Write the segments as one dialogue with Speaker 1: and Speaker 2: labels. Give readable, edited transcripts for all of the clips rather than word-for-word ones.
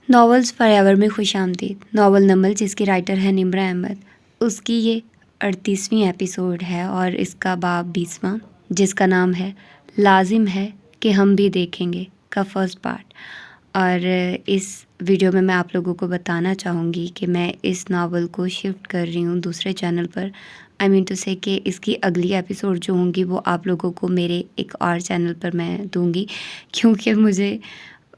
Speaker 1: Novels for ever میں خوش آمدید۔ ناول نمل جس کی رائٹر ہے نمرہ احمد، اس کی یہ 38ویں ایپیسوڈ ہے اور اس کا باب 20واں جس کا نام ہے لازم ہے کہ ہم بھی دیکھیں گے کا فرسٹ پارٹ۔ اور اس ویڈیو میں آپ لوگوں کو بتانا چاہوں گی کہ میں اس ناول کو شفٹ کر رہی ہوں دوسرے channel per. I main to سے کہ اس کی اگلی ایپیسوڈ جو ہوں گی وہ آپ لوگوں کو میرے ایک اور چینل پر میں دوں گی، کیونکہ مجھے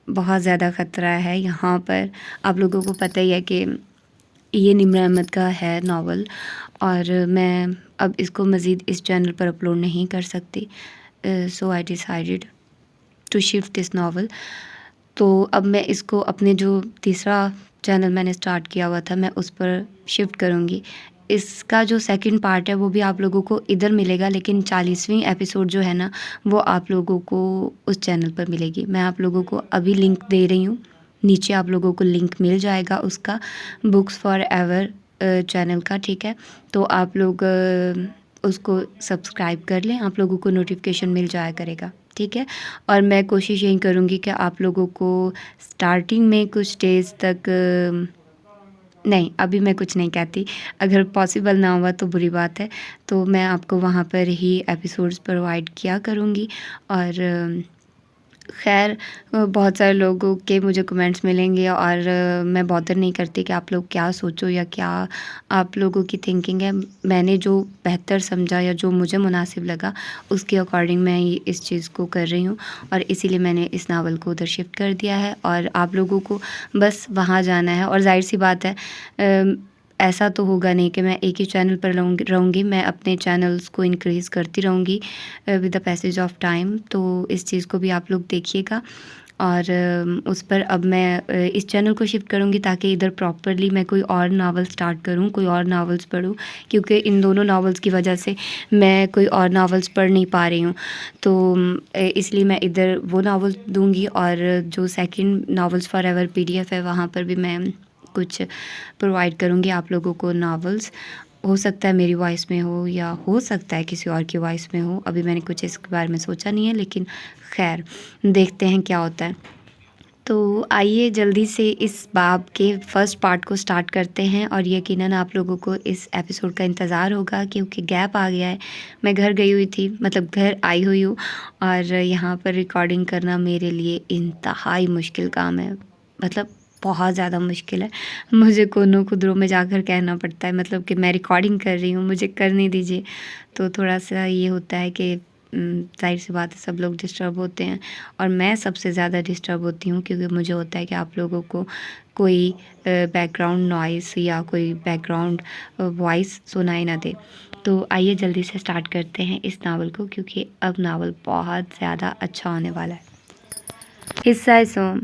Speaker 1: بہت زیادہ خطرہ ہے یہاں پر۔ آپ لوگوں کو پتہ ہی ہے کہ یہ نمرہ احمد کا ہے ناول، اور میں اب اس کو مزید اس چینل پر اپلوڈ نہیں کر سکتی، so I decided to shift this novel. تو اب میں اس کو اپنے جو تیسرا چینل میں نے اسٹارٹ کیا ہوا تھا میں اس پر شفٹ کروں گی۔ اس کا جو سیکنڈ پارٹ ہے وہ بھی آپ لوگوں کو ادھر ملے گا، لیکن 40ویں ایپیسوڈ جو ہے نا وہ آپ لوگوں کو اس چینل پر ملے گی۔ میں آپ لوگوں کو ابھی لنک دے رہی ہوں، نیچے آپ لوگوں کو لنک مل جائے گا اس کا، بکس فار ایور چینل کا، ٹھیک ہے؟ تو آپ لوگ اس کو سبسکرائب کر لیں، آپ لوگوں کو نوٹیفیکیشن مل جایا کرے گا، ٹھیک ہے؟ اور میں کوشش یہی کروں گی کہ آپ لوگوں کو سٹارٹنگ میں کچھ ڈیز تک نہیں، ابھی میں کچھ نہیں کہتی، اگر پاسبل نہ ہوا تو بری بات ہے، تو میں آپ کو وہاں پر ہی ایپیسوڈز پرووائڈ کیا کروں گی۔ اور خیر بہت سارے لوگوں کے مجھے کمنٹس ملیں گے، اور میں بادر نہیں کرتی کہ آپ لوگ کیا سوچو یا کیا آپ لوگوں کی تھنکنگ ہے۔ میں نے جو بہتر سمجھا یا جو مجھے مناسب لگا اس کے اکارڈنگ میں اس چیز کو کر رہی ہوں، اور اسی لیے میں نے اس ناول کو ادھر شفٹ کر دیا ہے، اور آپ لوگوں کو بس وہاں جانا ہے۔ اور ظاہر سی بات ہے ایسا تو ہوگا نہیں کہ میں ایک ہی چینل پر رہوں گی، میں اپنے چینلز کو انکریز کرتی رہوں گی with the passage of time. تو اس چیز کو بھی آپ لوگ دیکھیے گا، اور اس پر اب میں اس چینل کو شفٹ کروں گی تاکہ ادھر پراپرلی میں کوئی اور ناول سٹارٹ کروں، کوئی اور ناولز پڑھوں، کیونکہ ان دونوں ناولز کی وجہ سے میں کوئی اور ناولز پڑھ نہیں پا رہی ہوں۔ تو اس لیے میں ادھر وہ ناول دوں گی، اور جو second novels for ever PDF ہے وہاں پر بھی میں کچھ پرووائڈ کروں گی آپ لوگوں کو ناولز۔ ہو سکتا ہے میری وائس میں ہو یا ہو سکتا ہے کسی اور کی وائس میں ہو، ابھی میں نے کچھ اس کے بارے میں سوچا نہیں ہے، لیکن خیر دیکھتے ہیں کیا ہوتا ہے۔ تو آئیے جلدی سے اس باب کے فرسٹ پارٹ کو سٹارٹ کرتے ہیں، اور یقیناً آپ لوگوں کو اس ایپیسوڈ کا انتظار ہوگا کیونکہ گیپ آ گیا ہے۔ میں گھر گئی ہوئی تھی، مطلب گھر آئی ہوئی ہوں، اور یہاں پر ریکارڈنگ کرنا میرے لیے انتہائی مشکل کام ہے، مطلب بہت زیادہ مشکل ہے۔ مجھے کونوں قدروں میں جا کر کہنا پڑتا ہے، مطلب کہ میں ریکارڈنگ کر رہی ہوں، مجھے کرنے دیجیے۔ تو تھوڑا سا یہ ہوتا ہے کہ ظاہر سی بات ہے سب لوگ ڈسٹرب ہوتے ہیں، اور میں سب سے زیادہ ڈسٹرب ہوتی ہوں، کیونکہ مجھے ہوتا ہے کہ آپ لوگوں کو کوئی بیک گراؤنڈ نوائز یا کوئی بیک گراؤنڈ وائس سنائی نہ دے۔ تو آئیے جلدی سے سٹارٹ کرتے ہیں اس ناول کو، کیونکہ اب ناول بہت زیادہ اچھا ہونے والا ہے۔ حصہ سوم،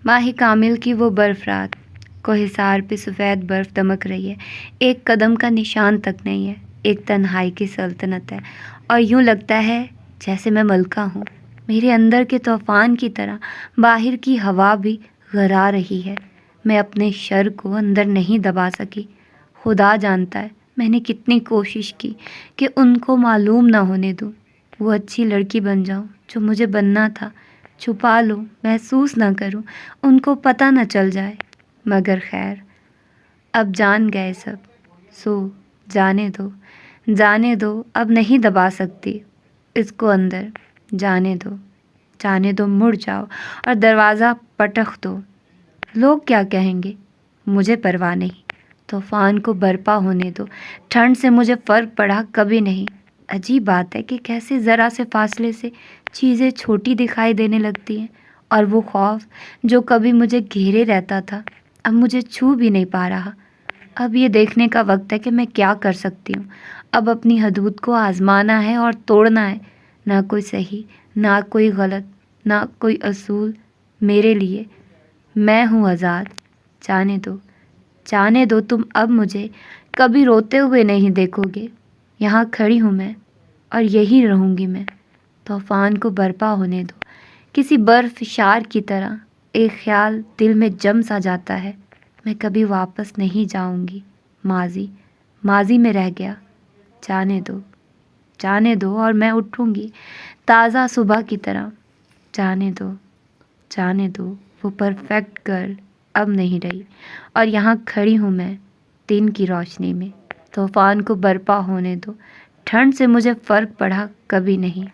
Speaker 1: ماہ کامل کی وہ برف رات، کوہسار پہ سفید برف دمک رہی ہے، ایک قدم کا نشان تک نہیں ہے، ایک تنہائی کی سلطنت ہے، اور یوں لگتا ہے جیسے میں ملکہ ہوں، میرے اندر کے طوفان کی طرح باہر کی ہوا بھی غرا رہی ہے۔ میں اپنے شر کو اندر نہیں دبا سکی، خدا جانتا ہے میں نے کتنی کوشش کی کہ ان کو معلوم نہ ہونے دوں، وہ اچھی لڑکی بن جاؤں جو مجھے بننا تھا، چھپا لوں، محسوس نہ کروں، ان کو پتہ نہ چل جائے، مگر خیر اب جان گئے سب، سو جانے دو، جانے دو، اب نہیں دبا سکتی اس کو اندر، جانے دو، جانے دو، مڑ جاؤ اور دروازہ پٹخ دو۔ لوگ کیا کہیں گے مجھے پرواہ نہیں، طوفان کو برپا ہونے دو، ٹھنڈ سے مجھے فرق پڑا کبھی نہیں۔ عجیب بات ہے کہ کیسے ذرا سے فاصلے سے چیزیں چھوٹی دکھائی دینے لگتی ہیں، اور وہ خوف جو کبھی مجھے گھیرے رہتا تھا اب مجھے چھو بھی نہیں پا رہا۔ اب یہ دیکھنے کا وقت ہے کہ میں کیا کر سکتی ہوں۔ اب اپنی حدود کو آزمانا ہے اور توڑنا ہے، نہ کوئی صحیح، نہ کوئی غلط، نہ کوئی اصول میرے لیے۔ میں ہوں آزاد، جانے دو، جانے دو، تم اب مجھے کبھی روتے ہوئے نہیں دیکھو گے۔ یہاں کھڑی ہوں میں، اور یہی رہوں گی میں۔ طوفان کو برپا ہونے دو۔ کسی برف شار کی طرح ایک خیال دل میں جم سا جاتا ہے، میں کبھی واپس نہیں جاؤں گی، ماضی ماضی میں رہ گیا، جانے دو، جانے دو، اور میں اٹھوں گی تازہ صبح کی طرح، جانے دو، جانے دو، وہ پرفیکٹ گرل اب نہیں رہی، اور یہاں کھڑی ہوں میں دن کی روشنی میں۔ طوفان کو برپا ہونے دو، ٹھنڈ سے مجھے فرق پڑا کبھی نہیں۔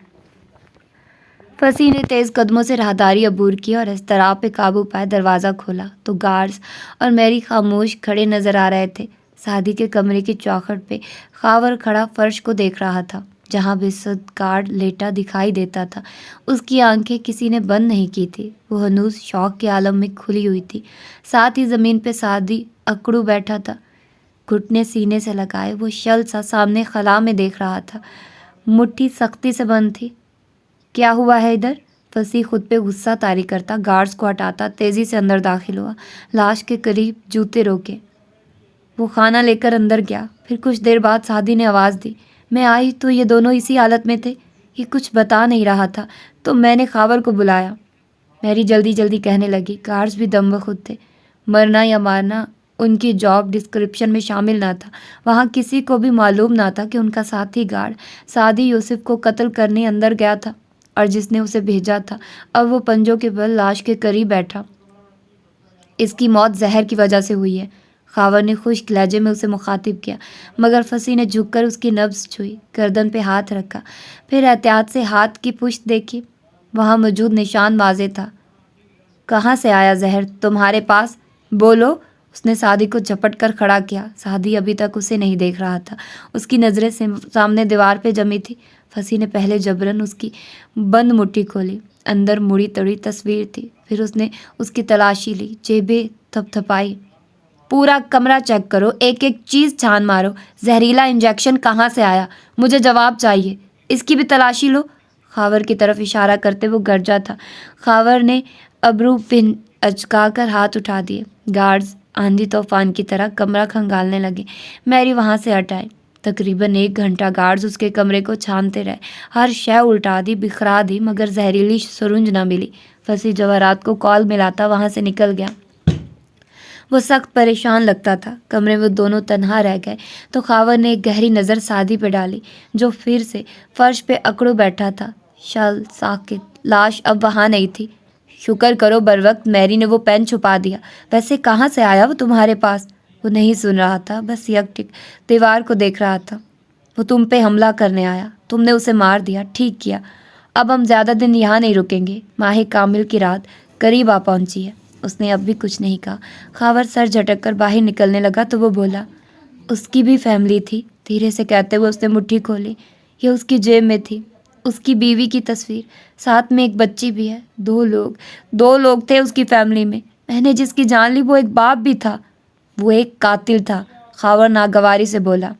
Speaker 1: فصیح نے تیز قدموں سے راہداری عبور کی اور اضطراب پہ قابو پائے دروازہ کھولا تو گارڈز اور میری خاموش کھڑے نظر آ رہے تھے۔ سعدی کے کمرے کی چوکھٹ پہ خاور کھڑا فرش کو دیکھ رہا تھا جہاں بسط گارڈ لیٹا دکھائی دیتا تھا۔ اس کی آنکھیں کسی نے بند نہیں کی تھی، وہ ہنوز شوق کے عالم میں کھلی ہوئی تھی۔ ساتھ ہی زمین پہ سعدی اکڑو بیٹھا تھا، گھٹنے سینے سے لگائے، وہ شل سا سامنے خلا میں دیکھ رہا تھا، مٹھی سختی سے بند تھی۔ کیا ہوا ہے ادھر؟ فصیح خود پہ غصہ طاری کرتا گارڈز کو ہٹاتا تیزی سے اندر داخل ہوا، لاش کے قریب جوتے روکے۔ وہ کھانا لے کر اندر گیا، پھر کچھ دیر بعد سعدی نے آواز دی۔ میں آئی تو یہ دونوں اسی حالت میں تھے، یہ کچھ بتا نہیں رہا تھا تو میں نے خاور کو بلایا۔ میری جلدی جلدی کہنے لگی۔ گارڈز بھی دم بخود تھے، مرنا یا مارنا ان کی جاب ڈسکرپشن میں شامل نہ تھا۔ وہاں کسی کو بھی معلوم نہ تھا کہ ان کا ساتھی گارڈ سعدی یوسف کو قتل کرنے اندر گیا تھا، اور جس نے اسے بھیجا تھا اب وہ پنجوں کے بل لاش کے قریب بیٹھا۔ اس کی موت زہر کی وجہ سے ہوئی ہے، خاور نے خشک لہجے میں اسے مخاطب کیا، مگر فصیح نے جھک کر اس کی نبض چھوئی، گردن پہ ہاتھ رکھا، پھر احتیاط سے ہاتھ کی پشت دیکھی، وہاں موجود نشان واضح تھا۔ کہاں سے آیا زہر تمہارے پاس؟ بولو! اس نے سعدی کو جھپٹ کر کھڑا کیا۔ سعدی ابھی تک اسے نہیں دیکھ رہا تھا، اس کی نظریں سامنے دیوار پہ جمی تھی۔ فصیح نے پہلے جبرن اس کی بند مٹھی کھولی، اندر مڑی تڑی تصویر تھی، پھر اس نے اس کی تلاشی لی، جیبیں تھپ تھپائی۔ پورا کمرہ چیک کرو، ایک ایک چیز چھان مارو، زہریلا انجیکشن کہاں سے آیا؟ مجھے جواب چاہیے، اس کی بھی تلاشی لو۔ خاور کی طرف اشارہ کرتے وہ گرجا تھا۔ خاور نے ابرو پن اچکا کر ہاتھ اٹھا دیے۔ گارڈز آندھی طوفان کی طرح کمرہ کھنگالنے لگے۔ میری وہاں سے ہٹائے۔ تقریباً 1 گھنٹہ گارڈز اس کے کمرے کو چھانتے رہے، ہر شے الٹا دی، بکھرا دی، مگر زہریلی سرنج نہ ملی۔ فصیح جواہرات کو کال ملاتا وہاں سے نکل گیا۔ وہ سخت پریشان لگتا تھا۔ کمرے میں دونوں تنہا رہ گئے تو خاور نے ایک گہری نظر سعدی پہ ڈالی جو پھر سے فرش پہ اکڑو بیٹھا تھا، شل ساکت۔ لاش اب وہاں نہیں تھی۔ شکر کرو بروقت میری نے وہ پین چھپا دیا۔ ویسے کہاں سے آیا وہ تمہارے پاس؟ وہ نہیں سن رہا تھا، بس یک ٹک دیوار کو دیکھ رہا تھا۔ وہ تم پہ حملہ کرنے آیا، تم نے اسے مار دیا، ٹھیک کیا۔ اب ہم زیادہ دن یہاں نہیں رکیں گے، ماہ کامل کی رات قریب آ پہنچی ہے۔ اس نے اب بھی کچھ نہیں کہا۔ خاور سر جھٹک کر باہر نکلنے لگا تو وہ بولا، اس کی بھی فیملی تھی؟ دھیرے سے کہتے ہوئے اس نے مٹھی کھولی۔ یہ اس کی جیب میں تھی، اس کی بیوی کی تصویر، ساتھ میں ایک بچی بھی ہے۔ 2 لوگ تھے اس کی فیملی میں، میں نے جس کی جان لی وہ ایک باپ بھی تھا۔ وہ ایک قاتل تھا، خاور ناگواری سے بولا۔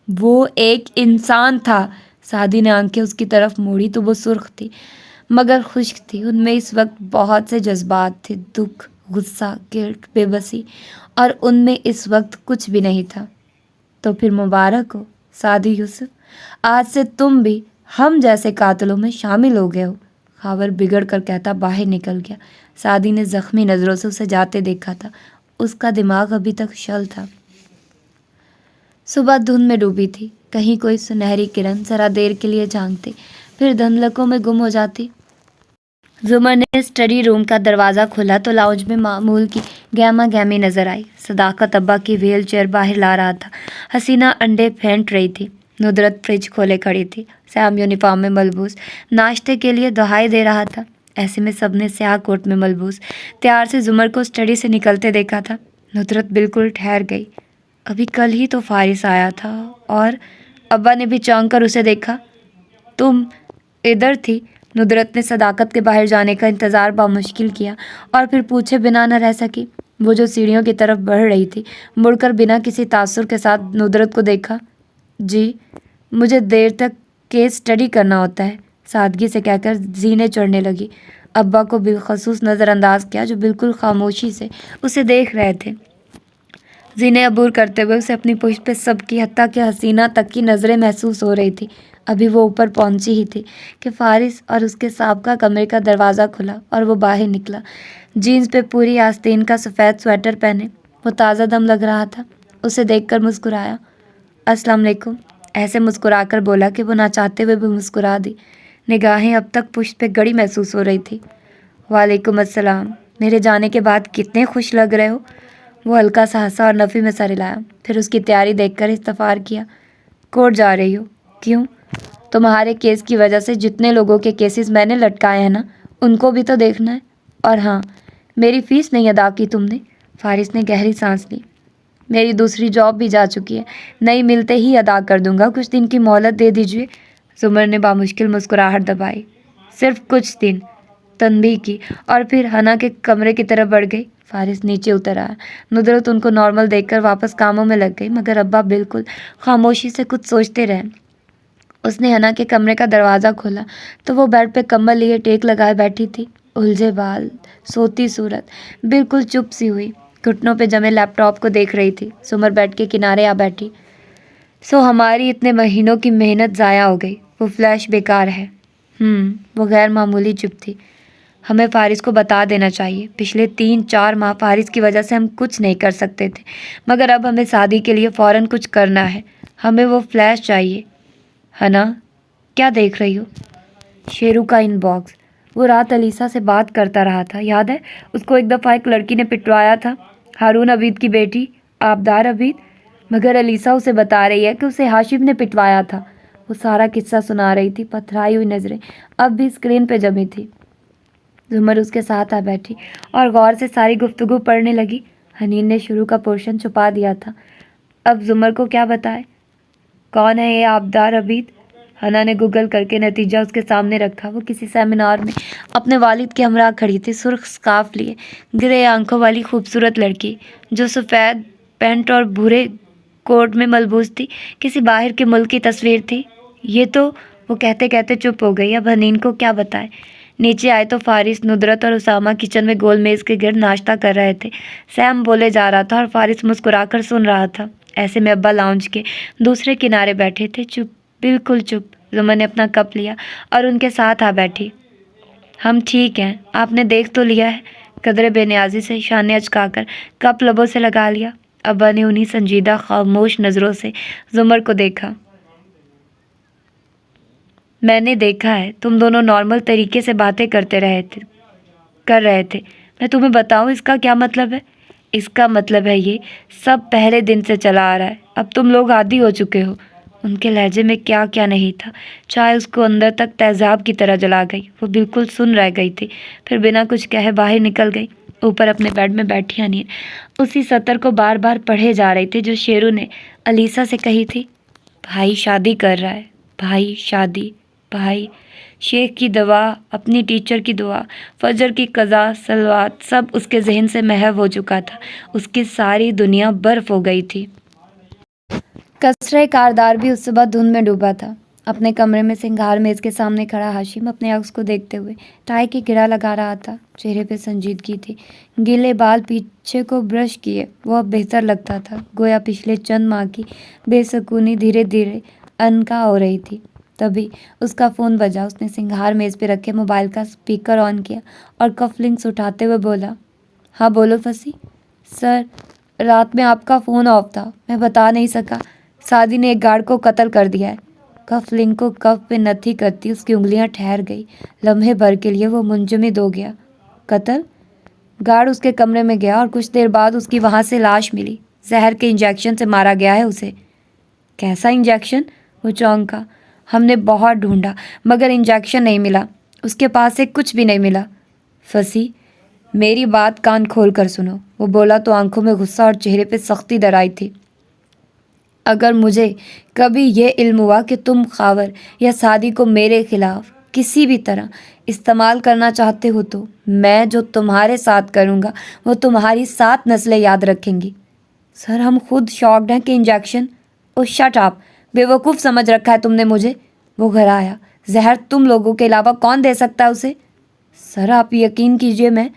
Speaker 1: وہ ایک انسان تھا۔ سعدی نے آنکھیں اس کی طرف موڑی تو وہ سرخ تھی مگر خشک تھی، ان میں اس وقت بہت سے جذبات تھے، دکھ، غصہ، گلٹ، بے بسی، اور ان میں اس وقت کچھ بھی نہیں تھا۔ تو پھر مبارک ہو سعدی یوسف، آج سے تم بھی ہم جیسے قاتلوں میں شامل ہو گئے ہو۔ خاور بگڑ کر کہتا باہر نکل گیا۔ سعدی نے زخمی نظروں سے اسے جاتے دیکھا تھا، اس کا دماغ ابھی تک شل تھا۔ صبح دھند میں ڈوبی تھی، کہیں کوئی سنہری کرن ذرا دیر کے لیے جھانکتی، پھر دھندلکوں میں گم ہو جاتی۔ زمر نے اسٹڈی روم کا دروازہ کھولا تو لاؤنج میں معمول کی گہما گہمی نظر آئی۔ صداقت ابا کی ویل چیئر باہر لا رہا تھا، حسینہ انڈے پھینٹ رہی تھی، ندرت فریج کھولے کھڑی تھی، سیام یونیفارم میں ملبوس ناشتے کے لیے دہائی دے رہا تھا۔ ایسے میں سب نے سیاہ کوٹ میں ملبوس تیار سے زمر کو اسٹڈی سے نکلتے دیکھا تھا۔ ندرت بالکل ٹھہر گئی، ابھی کل ہی تو فارس آیا تھا، اور ابا نے بھی چونک کر اسے دیکھا۔ تم ادھر تھی؟ ندرت نے صداقت کے باہر جانے کا انتظار بامشکل کیا اور پھر پوچھے بنا نہ رہ سکی۔ وہ جو سیڑھیوں کی طرف بڑھ رہی تھی، مڑ کر بنا کسی تاثر کے ساتھ ندرت کو دیکھا۔ جی، مجھے دیر تک کیس اسٹڈی کرنا ہوتا ہے، سادگی سے کہہ کر زینے چڑھنے لگی۔ ابا کو بالخصوص نظر انداز کیا جو بالکل خاموشی سے اسے دیکھ رہے تھے، زینے عبور کرتے ہوئے اسے اپنی پشت پہ سب کی حتیٰ کہ حسینہ تک کی نظریں محسوس ہو رہی تھی۔ ابھی وہ اوپر پہنچی ہی تھی کہ فارس اور اس کے سابقہ کمرے کا دروازہ کھلا اور وہ باہر نکلا، جینز پہ پوری آستین کا سفید سویٹر پہنے۔ وہ تازہ دم لگ رہا تھا، اسے دیکھ کر مسکرایا۔ السلام علیکم، ایسے مسکرا کر بولا کہ وہ نہ چاہتے ہوئے بھی مسکرا دی، نگاہیں اب تک پشت پہ گڑی محسوس ہو رہی تھی۔ وعلیکم السلام، میرے جانے کے بعد کتنے خوش لگ رہے ہو۔ وہ ہلکا سا ہنسا اور نفی میں سر ہلایا، پھر اس کی تیاری دیکھ کر استفار کیا۔ کورٹ جا رہی ہو؟ کیوں؟ تمہارے کیس کی وجہ سے جتنے لوگوں کے کیسز میں نے لٹکائے ہیں نا، ان کو بھی تو دیکھنا ہے۔ اور ہاں، میری فیس نہیں ادا کی تم نے۔ فارس نے گہری سانس لی۔ میری دوسری جاب بھی جا چکی ہے، نئی ملتے ہی ادا کر دوں گا، کچھ دن کی مہلت دے دیجیے۔ زمر نے بامشکل مسکراہٹ دبائی۔ صرف کچھ دن، تنبیہ کی، اور پھر حنا کے کمرے کی طرف بڑھ گئی۔ فارس نیچے اتر آیا۔ ندرت ان کو نارمل دیکھ کر واپس کاموں میں لگ گئی، مگر ابا بالکل خاموشی سے کچھ سوچتے رہے۔ اس نے حنا کے کمرے کا دروازہ کھولا تو وہ بیڈ پہ کمبل لیے ٹیک لگائے بیٹھی تھی، الجھے بال، سوتی صورت، بالکل چپ سی ہوئی، گھٹنوں پہ جمے لیپ ٹاپ کو دیکھ رہی تھی۔ سمر بیڈ کے کنارے آ بیٹھی۔ سو ہماری اتنے مہینوں کی محنت ضائع ہو گئی، وہ فلیش بیکار ہے۔ وہ غیر معمولی چپ تھی۔ ہمیں فارس کو بتا دینا چاہیے، پچھلے 3-4 ماہ فارس کی وجہ سے ہم کچھ نہیں کر سکتے تھے، مگر اب ہمیں شادی کے لیے فوراً کچھ کرنا ہے۔ ہمیں وہ فلیش چاہیے۔ حنا، کیا دیکھ رہی ہو؟ شیرو کا ان باکس۔ وہ رات علیسا سے بات کرتا رہا تھا، یاد ہے؟ اس کو ایک دفعہ ایک لڑکی نے پٹوایا تھا، ہارون عبید کی بیٹی آبدار عبید، مگر علیسا اسے بتا رہی ہے کہ اسے ہاشم نے پٹوایا تھا۔ وہ سارا قصہ سنا رہی تھی، پتھرائی ہوئی نظریں اب بھی اسکرین پہ جمی تھی۔ زمر اس کے ساتھ آ بیٹھی اور غور سے ساری گفتگو پڑھنے لگی۔ حنین نے شروع کا پورشن چھپا دیا تھا، اب زمر کو کیا بتائے؟ کون ہے یہ آبدار عبید؟ حنا نے گوگل کر کے نتیجہ اس کے سامنے رکھا۔ وہ کسی سیمینار میں اپنے والد کے ہمراہ کھڑی تھی، سرخ سکارف لیے، گرے آنکھوں والی خوبصورت لڑکی جو سفید پینٹ اور بھورے کوٹ میں ملبوس تھی، کسی باہر کے ملک کی تصویر تھی۔ یہ تو، وہ کہتے کہتے چپ ہو گئی، اب حنین کو کیا بتائے؟ نیچے آئے تو فارس، ندرت اور اسامہ کچن میں گول میز کے گرد ناشتہ کر رہے تھے۔ سیم بولے جا رہا تھا اور فارس مسکرا کر سن رہا تھا۔ ایسے میں ابا لاؤنج کے دوسرے کنارے بیٹھے تھے، چپ، بالکل چپ۔ زمر نے اپنا کپ لیا اور ان کے ساتھ آ بیٹھی۔ ہم ٹھیک ہیں، آپ نے دیکھ تو لیا ہے؟ قدرے بے نیازی سے شانے اچکا کر کپ لبوں سے لگا لیا۔ ابا نے انہی سنجیدہ خاموش نظروں سے زمر کو دیکھا۔ میں نے دیکھا ہے، تم دونوں نارمل طریقے سے باتیں کر رہے تھے۔ میں تمہیں بتاؤں اس کا کیا مطلب ہے؟ اس کا مطلب ہے یہ سب پہلے دن سے چلا آ رہا ہے، اب تم لوگ عادی ہو چکے ہو۔ ان کے لہجے میں کیا کیا نہیں تھا، چائے اس کو اندر تک تیزاب کی طرح جلا گئی۔ وہ بالکل سن رہ گئی تھی، پھر بنا کچھ کہے باہر نکل گئی۔ اوپر اپنے بیڈ میں بیٹھی حنین اسی سطر کو بار بار پڑھے جا رہی تھی جو شیرو نے علیسا سے کہی تھی۔ بھائی شادی کر رہا ہے، بھائی شادی، بھائی، شیخ کی دعا، اپنی ٹیچر کی دعا، فجر کی قضا، صلوات، سب اس کے ذہن سے محو ہو چکا تھا۔ اس کی ساری دنیا برف ہو گئی تھی۔ کسرہ کاردار بھی اس صبح دھند میں ڈوبا تھا۔ اپنے کمرے میں سنگھار میز کے سامنے کھڑا ہاشم اپنے عکس کو دیکھتے ہوئے ٹائی کی گرہ لگا رہا تھا۔ چہرے پہ سنجیدگی تھی، گیلے بال پیچھے کو برش کیے وہ اب بہتر لگتا تھا، گویا پچھلے چند ماہ کی بے سکونی دھیرے دھیرے انکا ہو رہی تھی۔ تبھی اس کا فون بجا۔ اس نے سنگھار میز پہ رکھے موبائل کا اسپیکر آن کیا اور کف لنکس اٹھاتے ہوئے بولا، ہاں بولو فصیح۔ سر، رات میں آپ کا فون آف تھا، میں بتا نہیں سکا، سعدی نے ایک گارڈ کو قتل کر دیا ہے۔ کف لنک کو کف پہ نتھی کرتی اس کی انگلیاں ٹھہر گئی، لمحے بھر کے لیے وہ منجمد ہو گیا۔ قتل؟ گارڈ اس کے کمرے میں گیا اور کچھ دیر بعد اس کی وہاں سے لاش ملی، زہر کے انجیکشن سے مارا گیا ہے اسے۔ کیسا انجیکشن؟ وہ چونکا۔ ہم نے بہت ڈھونڈا مگر انجیکشن نہیں ملا، اس کے پاس سے کچھ بھی نہیں ملا۔ فصیح، میری بات کان کھول کر سنو، وہ بولا تو آنکھوں میں غصہ اور چہرے پہ سختی در آئی تھی۔ اگر مجھے کبھی یہ علم ہوا کہ تم خاور یا سعدی کو میرے خلاف کسی بھی طرح استعمال کرنا چاہتے ہو تو میں جو تمہارے ساتھ کروں گا وہ تمہاری 7 نسلیں یاد رکھیں گی۔ سر، ہم خود شاکڈ ہیں کہ انجیکشن۔ او شٹ اپ، بے وقوف سمجھ رکھا ہے تم نے مجھے۔ وہ گھر آیا، زہر تم لوگوں کے علاوہ کون دے سکتا ہے اسے؟ سر آپ یقین کیجئے، میں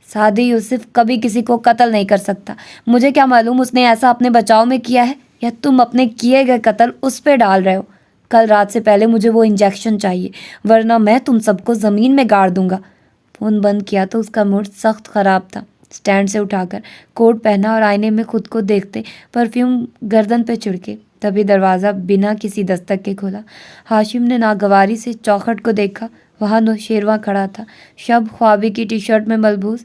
Speaker 1: سعدی یوسف کبھی کسی کو قتل نہیں کر سکتا۔ مجھے کیا معلوم اس نے ایسا اپنے بچاؤ میں کیا ہے یا تم اپنے کیے گئے قتل اس پہ ڈال رہے ہو۔ کل رات سے پہلے مجھے وہ انجیکشن چاہیے ورنہ میں تم سب کو زمین میں گاڑ دوں گا۔ فون بند کیا تو اس کا موڈ سخت خراب تھا۔ سٹینڈ سے اٹھا کر کوٹ پہنا اور آئینے میں خود کو دیکھتے پرفیوم گردن پہ چھڑکے، تبھی دروازہ بنا کسی دستک کے کھولا۔ ہاشم نے ناگواری سے چوکھٹ کو دیکھا، وہاں نوشیرواں کھڑا تھا، شب خوابی کی ٹی شرٹ میں ملبوس،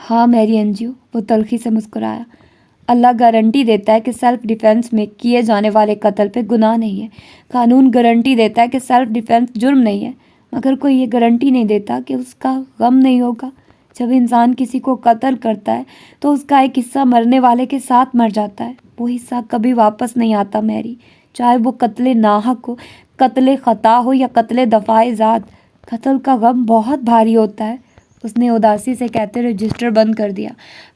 Speaker 1: ہاں میری انجو، وہ تلخی سے مسکرایا۔ اللہ گارنٹی دیتا ہے کہ سیلف ڈیفینس میں کیے جانے والے قتل پہ گناہ نہیں ہے۔ قانون گارنٹی دیتا ہے کہ سیلف ڈیفینس جرم نہیں ہے، مگر کوئی یہ گارنٹی نہیں دیتا کہ اس کا غم نہیں ہوگا۔ جب انسان کسی کو قتل کرتا ہے تو اس کا ایک حصہ مرنے والے کے ساتھ مر جاتا ہے۔ وہ حصہ کبھی واپس نہیں آتا میری، چاہے وہ قتل ناحق ہو، قتل خطا ہو یا قتل دفاع ذات۔ قتل کا غم بہت بھاری ہوتا ہے۔ اس نے اداسی سے کہتے رجسٹر بند کر دیا،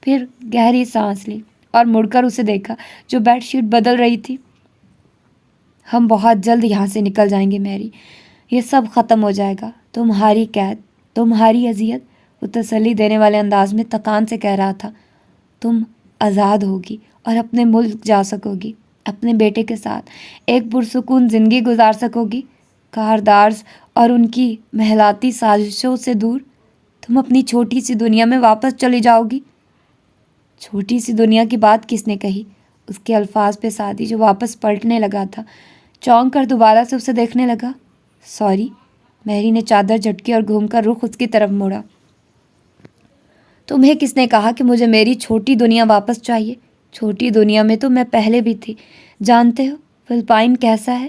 Speaker 1: پھر گہری سانس لی اور مڑ کر اسے دیکھا جو بیڈ شیٹ بدل رہی تھی۔ ہم بہت جلد یہاں سے نکل جائیں گے میری، یہ سب ختم ہو جائے گا۔ تمہاری قید، تمہاری اذیت، وہ تسلی دینے والے انداز میں تکان سے کہہ رہا تھا۔ تم آزاد ہوگی اور اپنے ملک جا سکو گی، اپنے بیٹے کے ساتھ ایک پرسکون زندگی گزار سکو گی، کاردارز اور ان کی مہلاتی سازشوں سے دور۔ تم اپنی چھوٹی سی دنیا میں واپس چلی جاؤ گی۔ چھوٹی سی دنیا کی بات کس نے کہی؟ اس کے الفاظ پہ سادی جو واپس پلٹنے لگا تھا، چونک کر دوبارہ سے اسے دیکھنے لگا۔ سوری، میری نے چادر جھٹکی اور گھوم کر رخ اس کی طرف موڑا۔ تمہیں کس نے کہا کہ مجھے میری چھوٹی دنیا واپس چاہیے؟ چھوٹی دنیا میں تو میں پہلے بھی تھی۔ جانتے ہو فلپائن کیسا ہے؟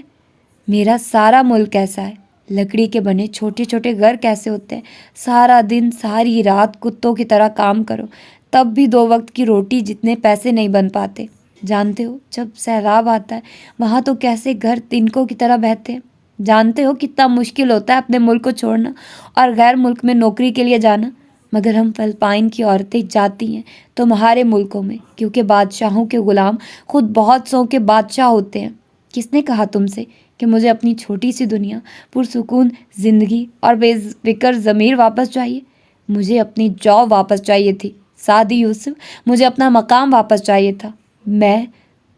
Speaker 1: میرا سارا ملک کیسا ہے؟ لکڑی کے بنے چھوٹے چھوٹے گھر کیسے ہوتے ہیں؟ سارا دن ساری رات کتوں کی طرح کام کرو، تب بھی 2 وقت کی روٹی جتنے پیسے نہیں بن پاتے۔ جانتے ہو جب سیلاب آتا ہے وہاں تو کیسے گھر تنکوں کی طرح بہتے ہیں؟ جانتے ہو کتنا مشکل ہوتا ہے اپنے ملک کو چھوڑنا اور غیر ملک میں نوکری کے لیے جانا؟ مگر ہم فلپائن کی عورتیں جاتی ہیں تمہارے ملکوں میں، کیونکہ بادشاہوں کے غلام خود بہت سو کے بادشاہ ہوتے ہیں۔ کس نے کہا تم سے کہ مجھے اپنی چھوٹی سی دنیا، پرسکون زندگی اور بے فکر ضمیر واپس چاہیے؟ مجھے اپنی جاب واپس چاہیے تھی سعدی یوسف، مجھے اپنا مقام واپس چاہیے تھا۔ میں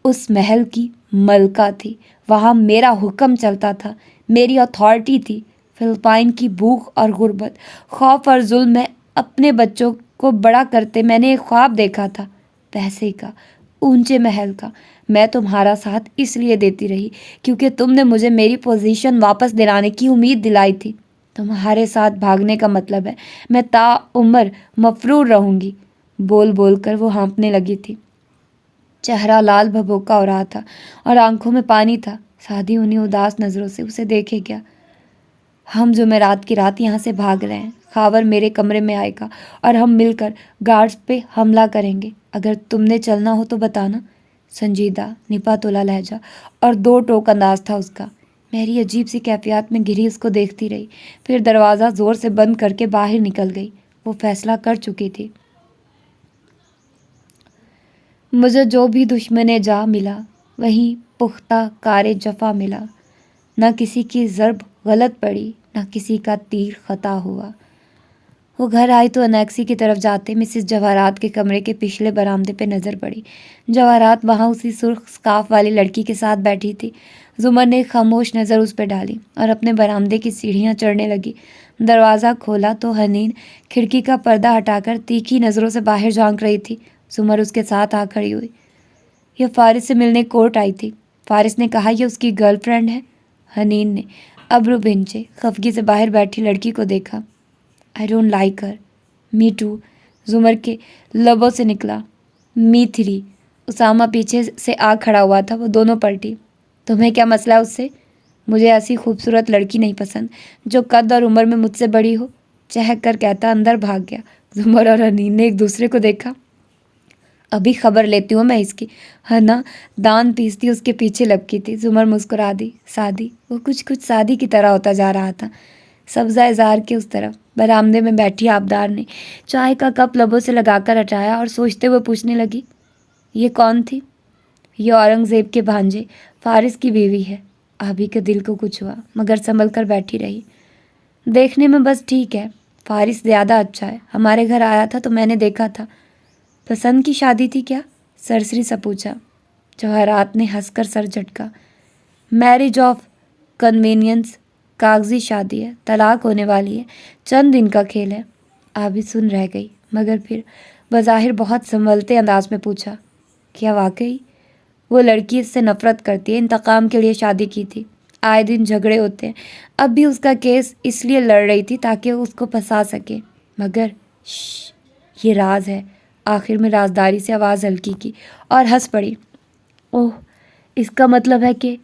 Speaker 1: اس محل کی ملکہ تھی، وہاں میرا حکم چلتا تھا، میری اتھارٹی تھی۔ فلپائن کی بھوک اور غربت، خوف اور ظلم میں اپنے بچوں کو بڑا کرتے میں نے ایک خواب دیکھا تھا، پیسے کا، اونچے محل کا۔ میں تمہارا ساتھ اس لیے دیتی رہی کیونکہ تم نے مجھے میری پوزیشن واپس دلانے کی امید دلائی تھی۔ تمہارے ساتھ بھاگنے کا مطلب ہے میں تا عمر مفرور رہوں گی۔ بول بول کر وہ ہانپنے لگی تھی، چہرہ لال بھبوکا ہو رہا تھا اور آنکھوں میں پانی تھا۔ سعدی انہیں اداس نظروں سے اسے دیکھے گیا۔ ہم جمعرات کی رات یہاں سے بھاگ رہے ہیں، خاور میرے کمرے میں آئے گا اور ہم مل کر گارڈز پہ حملہ کریں گے۔ اگر تم نے چلنا ہو تو بتانا۔ سنجیدہ، نپا تولا لہجہ اور 2 ٹوک انداز تھا اس کا۔ میری عجیب سی کیفیات میں گھری اس کو دیکھتی رہی، پھر دروازہ زور سے بند کر کے باہر نکل گئی۔ وہ فیصلہ کر چکی تھی، مجھے جو بھی دشمن جا ملا وہیں پختہ کار جفا ملا۔ نہ کسی کی ضرب غلط پڑی، نہ کسی کا تیر خطا ہوا۔ وہ گھر آئی تو انیکسی کی طرف جاتے مسز جواہرات کے کمرے کے پچھلے برآمدے پہ نظر پڑی۔ جواہرات وہاں اسی سرخ سکارف والی لڑکی کے ساتھ بیٹھی تھی۔ زمر نے خاموش نظر اس پہ ڈالی اور اپنے برآمدے کی سیڑھیاں چڑھنے لگی۔ دروازہ کھولا تو حنین کھڑکی کا پردہ ہٹا کر تیکھی نظروں سے باہر جھانک رہی تھی۔ زمر اس کے ساتھ آ کھڑی ہوئی۔ یہ فارس سے ملنے کورٹ آئی تھی۔ فارس نے کہا یہ اس کی گرل فرینڈ ہے۔ حنین نے ابرو بھنچے خفگی سے باہر بیٹھی لڑکی کو دیکھا۔ I don't like her. Me too. زمر کے لبوں سے نکلا۔ Me three. اسامہ پیچھے سے آ کھڑا ہوا تھا، وہ دونوں پلٹی۔ تمہیں کیا مسئلہ ہے اس سے؟ مجھے ایسی خوبصورت لڑکی نہیں پسند جو قد اور عمر میں مجھ سے بڑی ہو، چہک کر کہتا اندر بھاگ گیا۔ زمر اور حنین نے ایک دوسرے کو دیکھا۔ ابھی خبر لیتی ہوں میں اس کی، ہنا دان پیستی اس کے پیچھے لپکی تھی۔ زمر مسکرا دی۔ سعدی، وہ کچھ سعدی کی طرح ہوتا جا رہا تھا، سبزہ اظہار کے اس طرف۔ برآمدے میں بیٹھی آبدار نے چائے کا کپ لبوں سے لگا کر ہٹایا اور سوچتے ہوئے پوچھنے لگی، یہ کون تھی؟ یہ اورنگزیب کے بھانجے فارس کی بیوی ہے۔ آبی کے دل کو کچھ ہوا مگر سنبھل کر بیٹھی رہی۔ دیکھنے میں بس ٹھیک ہے، فارس زیادہ اچھا ہے۔ ہمارے گھر آیا تھا تو میں نے دیکھا تھا۔ پسند کی شادی تھی کیا؟ سرسری سا پوچھا۔ جواہرات نے ہنس کر سر جھٹکا۔ میرج آف کنوینئنس، کاغذی شادی ہے، طلاق ہونے والی ہے، چند دن کا کھیل ہے۔ آبی سن رہ گئی مگر پھر بظاہر بہت سنبھلتے انداز میں پوچھا، کیا واقعی؟ وہ لڑکی اس سے نفرت کرتی ہے، انتقام کے لیے شادی کی تھی، آئے دن جھگڑے ہوتے ہیں۔ اب بھی اس کا کیس اس لیے لڑ رہی تھی تاکہ اس کو پھنسا سکے، مگر یہ راز ہے۔ آخر میں رازداری سے آواز ہلکی کی اور ہنس پڑی۔ اوہ، اس کا مطلب ہے کہ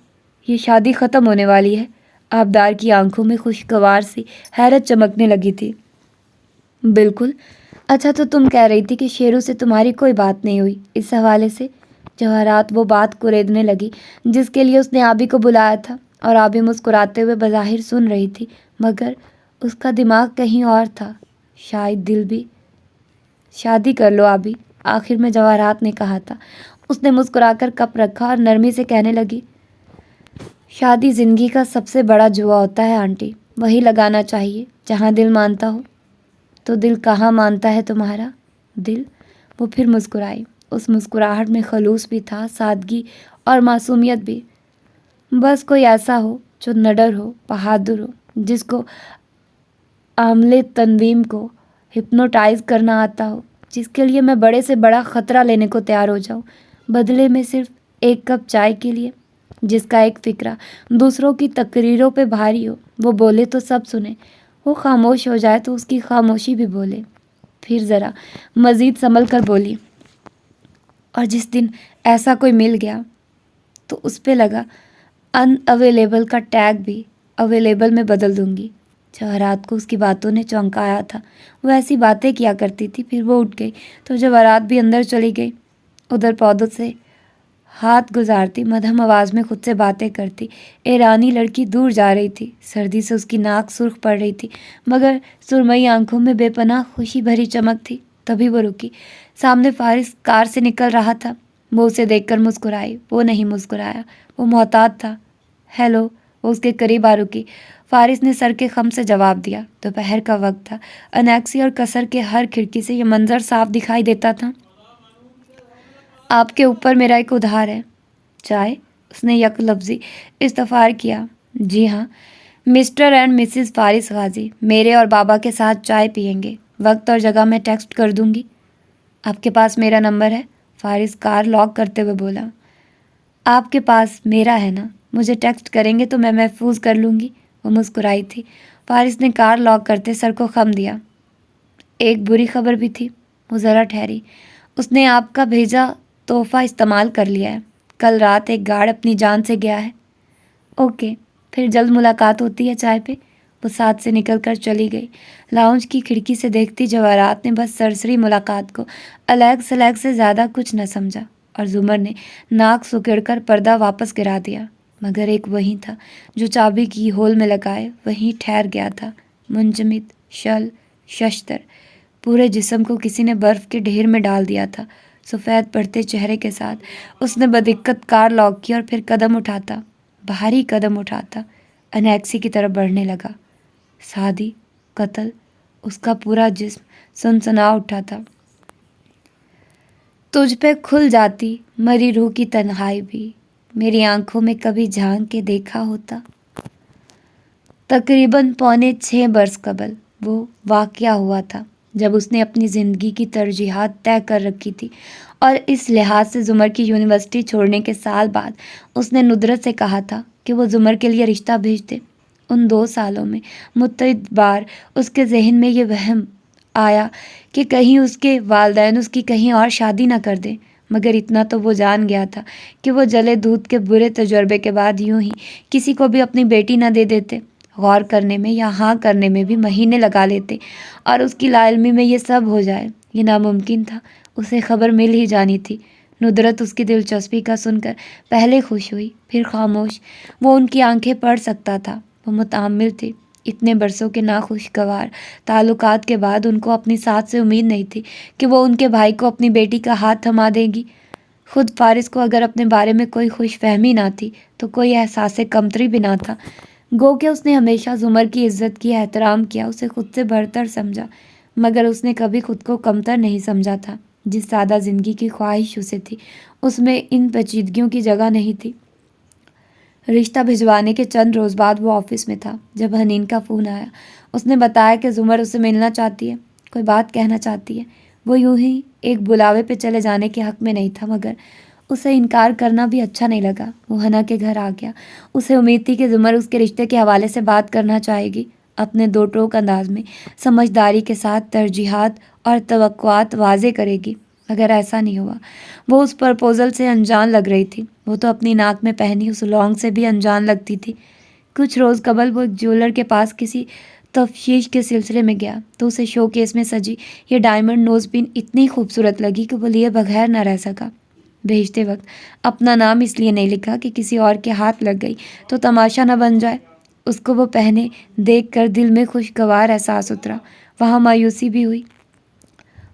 Speaker 1: یہ شادی ختم ہونے والی ہے؟ آبدار کی آنکھوں میں خوشگوار سی حیرت چمکنے لگی تھی۔ بالکل۔ اچھا، تو تم کہہ رہی تھی کہ شیرو سے تمہاری کوئی بات نہیں ہوئی اس حوالے سے؟ جواہرات وہ بات کوریدنے لگی جس کے لیے اس نے آبی کو بلایا تھا، اور آبی مسکراتے ہوئے بظاہر سن رہی تھی، مگر اس کا دماغ کہیں اور تھا، شاید دل بھی۔ شادی کر لو آبی، آخر میں جواہرات نے کہا تھا۔ اس نے مسکرا کر کپ رکھا اور نرمی سے کہنے لگی، شادی زندگی کا سب سے بڑا جوا ہوتا ہے آنٹی، وہی لگانا چاہیے جہاں دل مانتا ہو۔ تو دل کہاں مانتا ہے تمہارا؟ دل؟ وہ پھر مسکرائی۔ اس مسکراہٹ میں خلوص بھی تھا، سادگی اور معصومیت بھی۔ بس کوئی ایسا ہو جو نڈر ہو، بہادر ہو، جس کو عاملِ تنظیم کو ہپنوٹائز کرنا آتا ہو، جس کے لیے میں بڑے سے بڑا خطرہ لینے کو تیار ہو جاؤں، بدلے میں صرف ایک کپ چائے کے لیے، جس کا ایک فکرہ دوسروں کی تقریروں پہ بھاری ہو۔ وہ بولے تو سب سنیں، وہ خاموش ہو جائے تو اس کی خاموشی بھی بولے۔ پھر ذرا مزید سنبھل کر بولی، اور جس دن ایسا کوئی مل گیا تو اس پہ لگا ان اویلیبل کا ٹیگ بھی اویلیبل میں بدل دوں گی۔ جواہرات کو اس کی باتوں نے چونکایا تھا۔ وہ ایسی باتیں کیا کرتی تھی۔ پھر وہ اٹھ گئی تو جواہرات بھی اندر چلی گئی، ادھر پودوں سے ہاتھ گزارتی، مدھم آواز میں خود سے باتیں کرتی۔ ایرانی لڑکی دور جا رہی تھی، سردی سے اس کی ناک سرخ پڑ رہی تھی، مگر سرمئی آنکھوں میں بے پناہ خوشی بھری چمک تھی۔ تبھی وہ رکی۔ سامنے فارس کار سے نکل رہا تھا۔ وہ اسے دیکھ کر مسکرائی۔ وہ نہیں مسکرایا، وہ محتاط تھا۔ ہیلو۔ وہ اس کے قریب آ رکی۔ فارس نے سر کے خم سے جواب دیا۔ دوپہر کا وقت تھا، انیکسی اور کثر کے ہر کھڑکی سے یہ منظر صاف دکھائی دیتا تھا۔ آپ کے اوپر میرا ایک ادھار ہے۔ چائے؟ اس نے یک لفظی استفسار کیا۔ جی ہاں، مسٹر اینڈ مسز فارس غازی میرے اور بابا کے ساتھ چائے پئیں گے۔ وقت اور جگہ میں ٹیکسٹ کر دوں گی۔ آپ کے پاس میرا نمبر ہے؟ فارس کار لاک کرتے ہوئے بولا۔ آپ کے پاس میرا ہے نا؟ مجھے ٹیکسٹ کریں گے تو میں محفوظ کر لوں گی۔ وہ مسکرائی تھی۔ فارس نے کار لاک کرتے سر کو خم دیا۔ ایک بری خبر بھی تھی۔ وہ ذرا ٹھہری۔ اس نے آپ کا بھیجا تحفہ استعمال کر لیا ہے۔ کل رات ایک گارڈ اپنی جان سے گیا ہے۔ اوکے، پھر جلد ملاقات ہوتی ہے چائے پہ۔ وہ ساتھ سے نکل کر چلی گئی۔ لاؤنج کی کھڑکی سے دیکھتی جواہرات نے بس سرسری ملاقات کو الیگ سلیگ سے زیادہ کچھ نہ سمجھا، اور زمر نے ناک سکڑ کر پردہ واپس گرا دیا۔ مگر ایک وہیں تھا جو چابی کی ہول میں لگائے وہیں ٹھہر گیا تھا، منجمد، شل، ششتر، پورے جسم کو کسی نے برف کے ڈھیر میں ڈال دیا تھا۔ سفید پڑتے چہرے کے ساتھ اس نے بدقت کار لاک کی اور پھر قدم اٹھاتا، بھاری قدم اٹھاتا، انیکسی کی طرف بڑھنے لگا۔ شادی، قتل، اس کا پورا جسم سنسنا اٹھا تھا۔ تجھ پہ کھل جاتی مری روح کی تنہائی بھی، میری آنکھوں میں کبھی جھانک کے دیکھا ہوتا۔ تقریباً 6.25 برس قبل وہ واقعہ ہوا تھا، جب اس نے اپنی زندگی کی ترجیحات طے کر رکھی تھی، اور اس لحاظ سے زمر کی یونیورسٹی چھوڑنے کے سال بعد اس نے ندرت سے کہا تھا کہ وہ زمر کے لیے رشتہ بھیج دے۔ ان 2 سالوں میں متعدد بار اس کے ذہن میں یہ وہم آیا کہ کہیں اس کے والدین اس کی کہیں اور شادی نہ کر دیں، مگر اتنا تو وہ جان گیا تھا کہ وہ جلے دودھ کے برے تجربے کے بعد یوں ہی کسی کو بھی اپنی بیٹی نہ دے دیتے۔ غور کرنے میں یا ہاں کرنے میں بھی مہینے لگا لیتے، اور اس کی لا علمی میں یہ سب ہو جائے، یہ ناممکن تھا۔ اسے خبر مل ہی جانی تھی۔ ندرت اس کی دلچسپی کا سن کر پہلے خوش ہوئی، پھر خاموش۔ وہ ان کی آنکھیں پڑھ سکتا تھا۔ وہ متحمل تھی۔ اتنے برسوں کے ناخوشگوار تعلقات کے بعد ان کو اپنی ساتھ سے امید نہیں تھی کہ وہ ان کے بھائی کو اپنی بیٹی کا ہاتھ تھما دے گی۔ خود فارس کو اگر اپنے بارے میں کوئی خوش فہمی نہ تھی تو کوئی احساس کمتری بھی نہ تھا۔ گو کہ اس نے ہمیشہ زمر کی عزت کی، احترام کیا، اسے خود سے برتر سمجھا، مگر اس نے کبھی خود کو کمتر نہیں سمجھا تھا۔ جس سادہ زندگی کی خواہش اسے تھی، اس میں ان پیچیدگیوں کی جگہ نہیں تھی۔ رشتہ بھجوانے کے چند روز بعد وہ آفس میں تھا جب حنین کا فون آیا۔ اس نے بتایا کہ زمر اسے ملنا چاہتی ہے، کوئی بات کہنا چاہتی ہے۔ وہ یوں ہی ایک بلاوے پہ چلے جانے کے حق میں نہیں تھا، مگر اسے انکار کرنا بھی اچھا نہیں لگا۔ وہ حنا کے گھر آ گیا۔ اسے امید تھی کہ زمر اس کے رشتے کے حوالے سے بات کرنا چاہے گی۔ اپنے دو ٹوک انداز میں سمجھداری کے ساتھ ترجیحات اور توقعات واضح کرے گی، مگر ایسا نہیں ہوا۔ وہ اس پرپوزل سے انجان لگ رہی تھی، وہ تو اپنی ناک میں پہنی اس لونگ سے بھی انجان لگتی تھی۔ کچھ روز قبل وہ ایک جیولر کے پاس کسی تفتیش کے سلسلے میں گیا تو اسے شو کیس میں سجی یہ ڈائمنڈ نوز پن اتنی خوبصورت لگی کہ وہ لیے بغیر نہ رہ سکا۔ بھیجتے وقت اپنا نام اس لیے نہیں لکھا کہ کسی اور کے ہاتھ لگ گئی تو تماشا نہ بن جائے۔ اس کو وہ پہنے دیکھ کر دل میں خوشگوار احساس اترا، وہاں مایوسی بھی ہوئی۔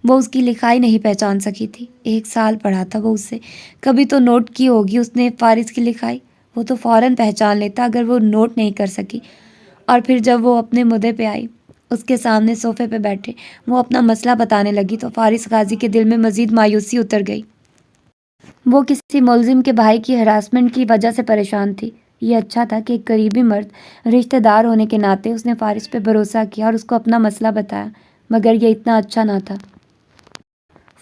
Speaker 1: وہ اس کی لکھائی نہیں پہچان سکی تھی، 1 سال پڑھا تھا وہ اس سے، کبھی تو نوٹ کی ہوگی اس نے فارس کی لکھائی، وہ تو فوراً پہچان لیتا اگر وہ نوٹ نہیں کر سکی۔ اور پھر جب وہ اپنے مدعے پہ آئی، اس کے سامنے صوفے پہ بیٹھے وہ اپنا مسئلہ بتانے لگی تو فارس غازی کے دل میں مزید مایوسی اتر گئی۔ وہ کسی ملزم کے بھائی کی ہراسمنٹ کی وجہ سے پریشان تھی۔ یہ اچھا تھا کہ ایک قریبی مرد رشتہ دار ہونے کے ناطے اس نے فارس پہ بھروسہ کیا اور اس کو اپنا مسئلہ بتایا، مگر یہ اتنا اچھا نہ تھا۔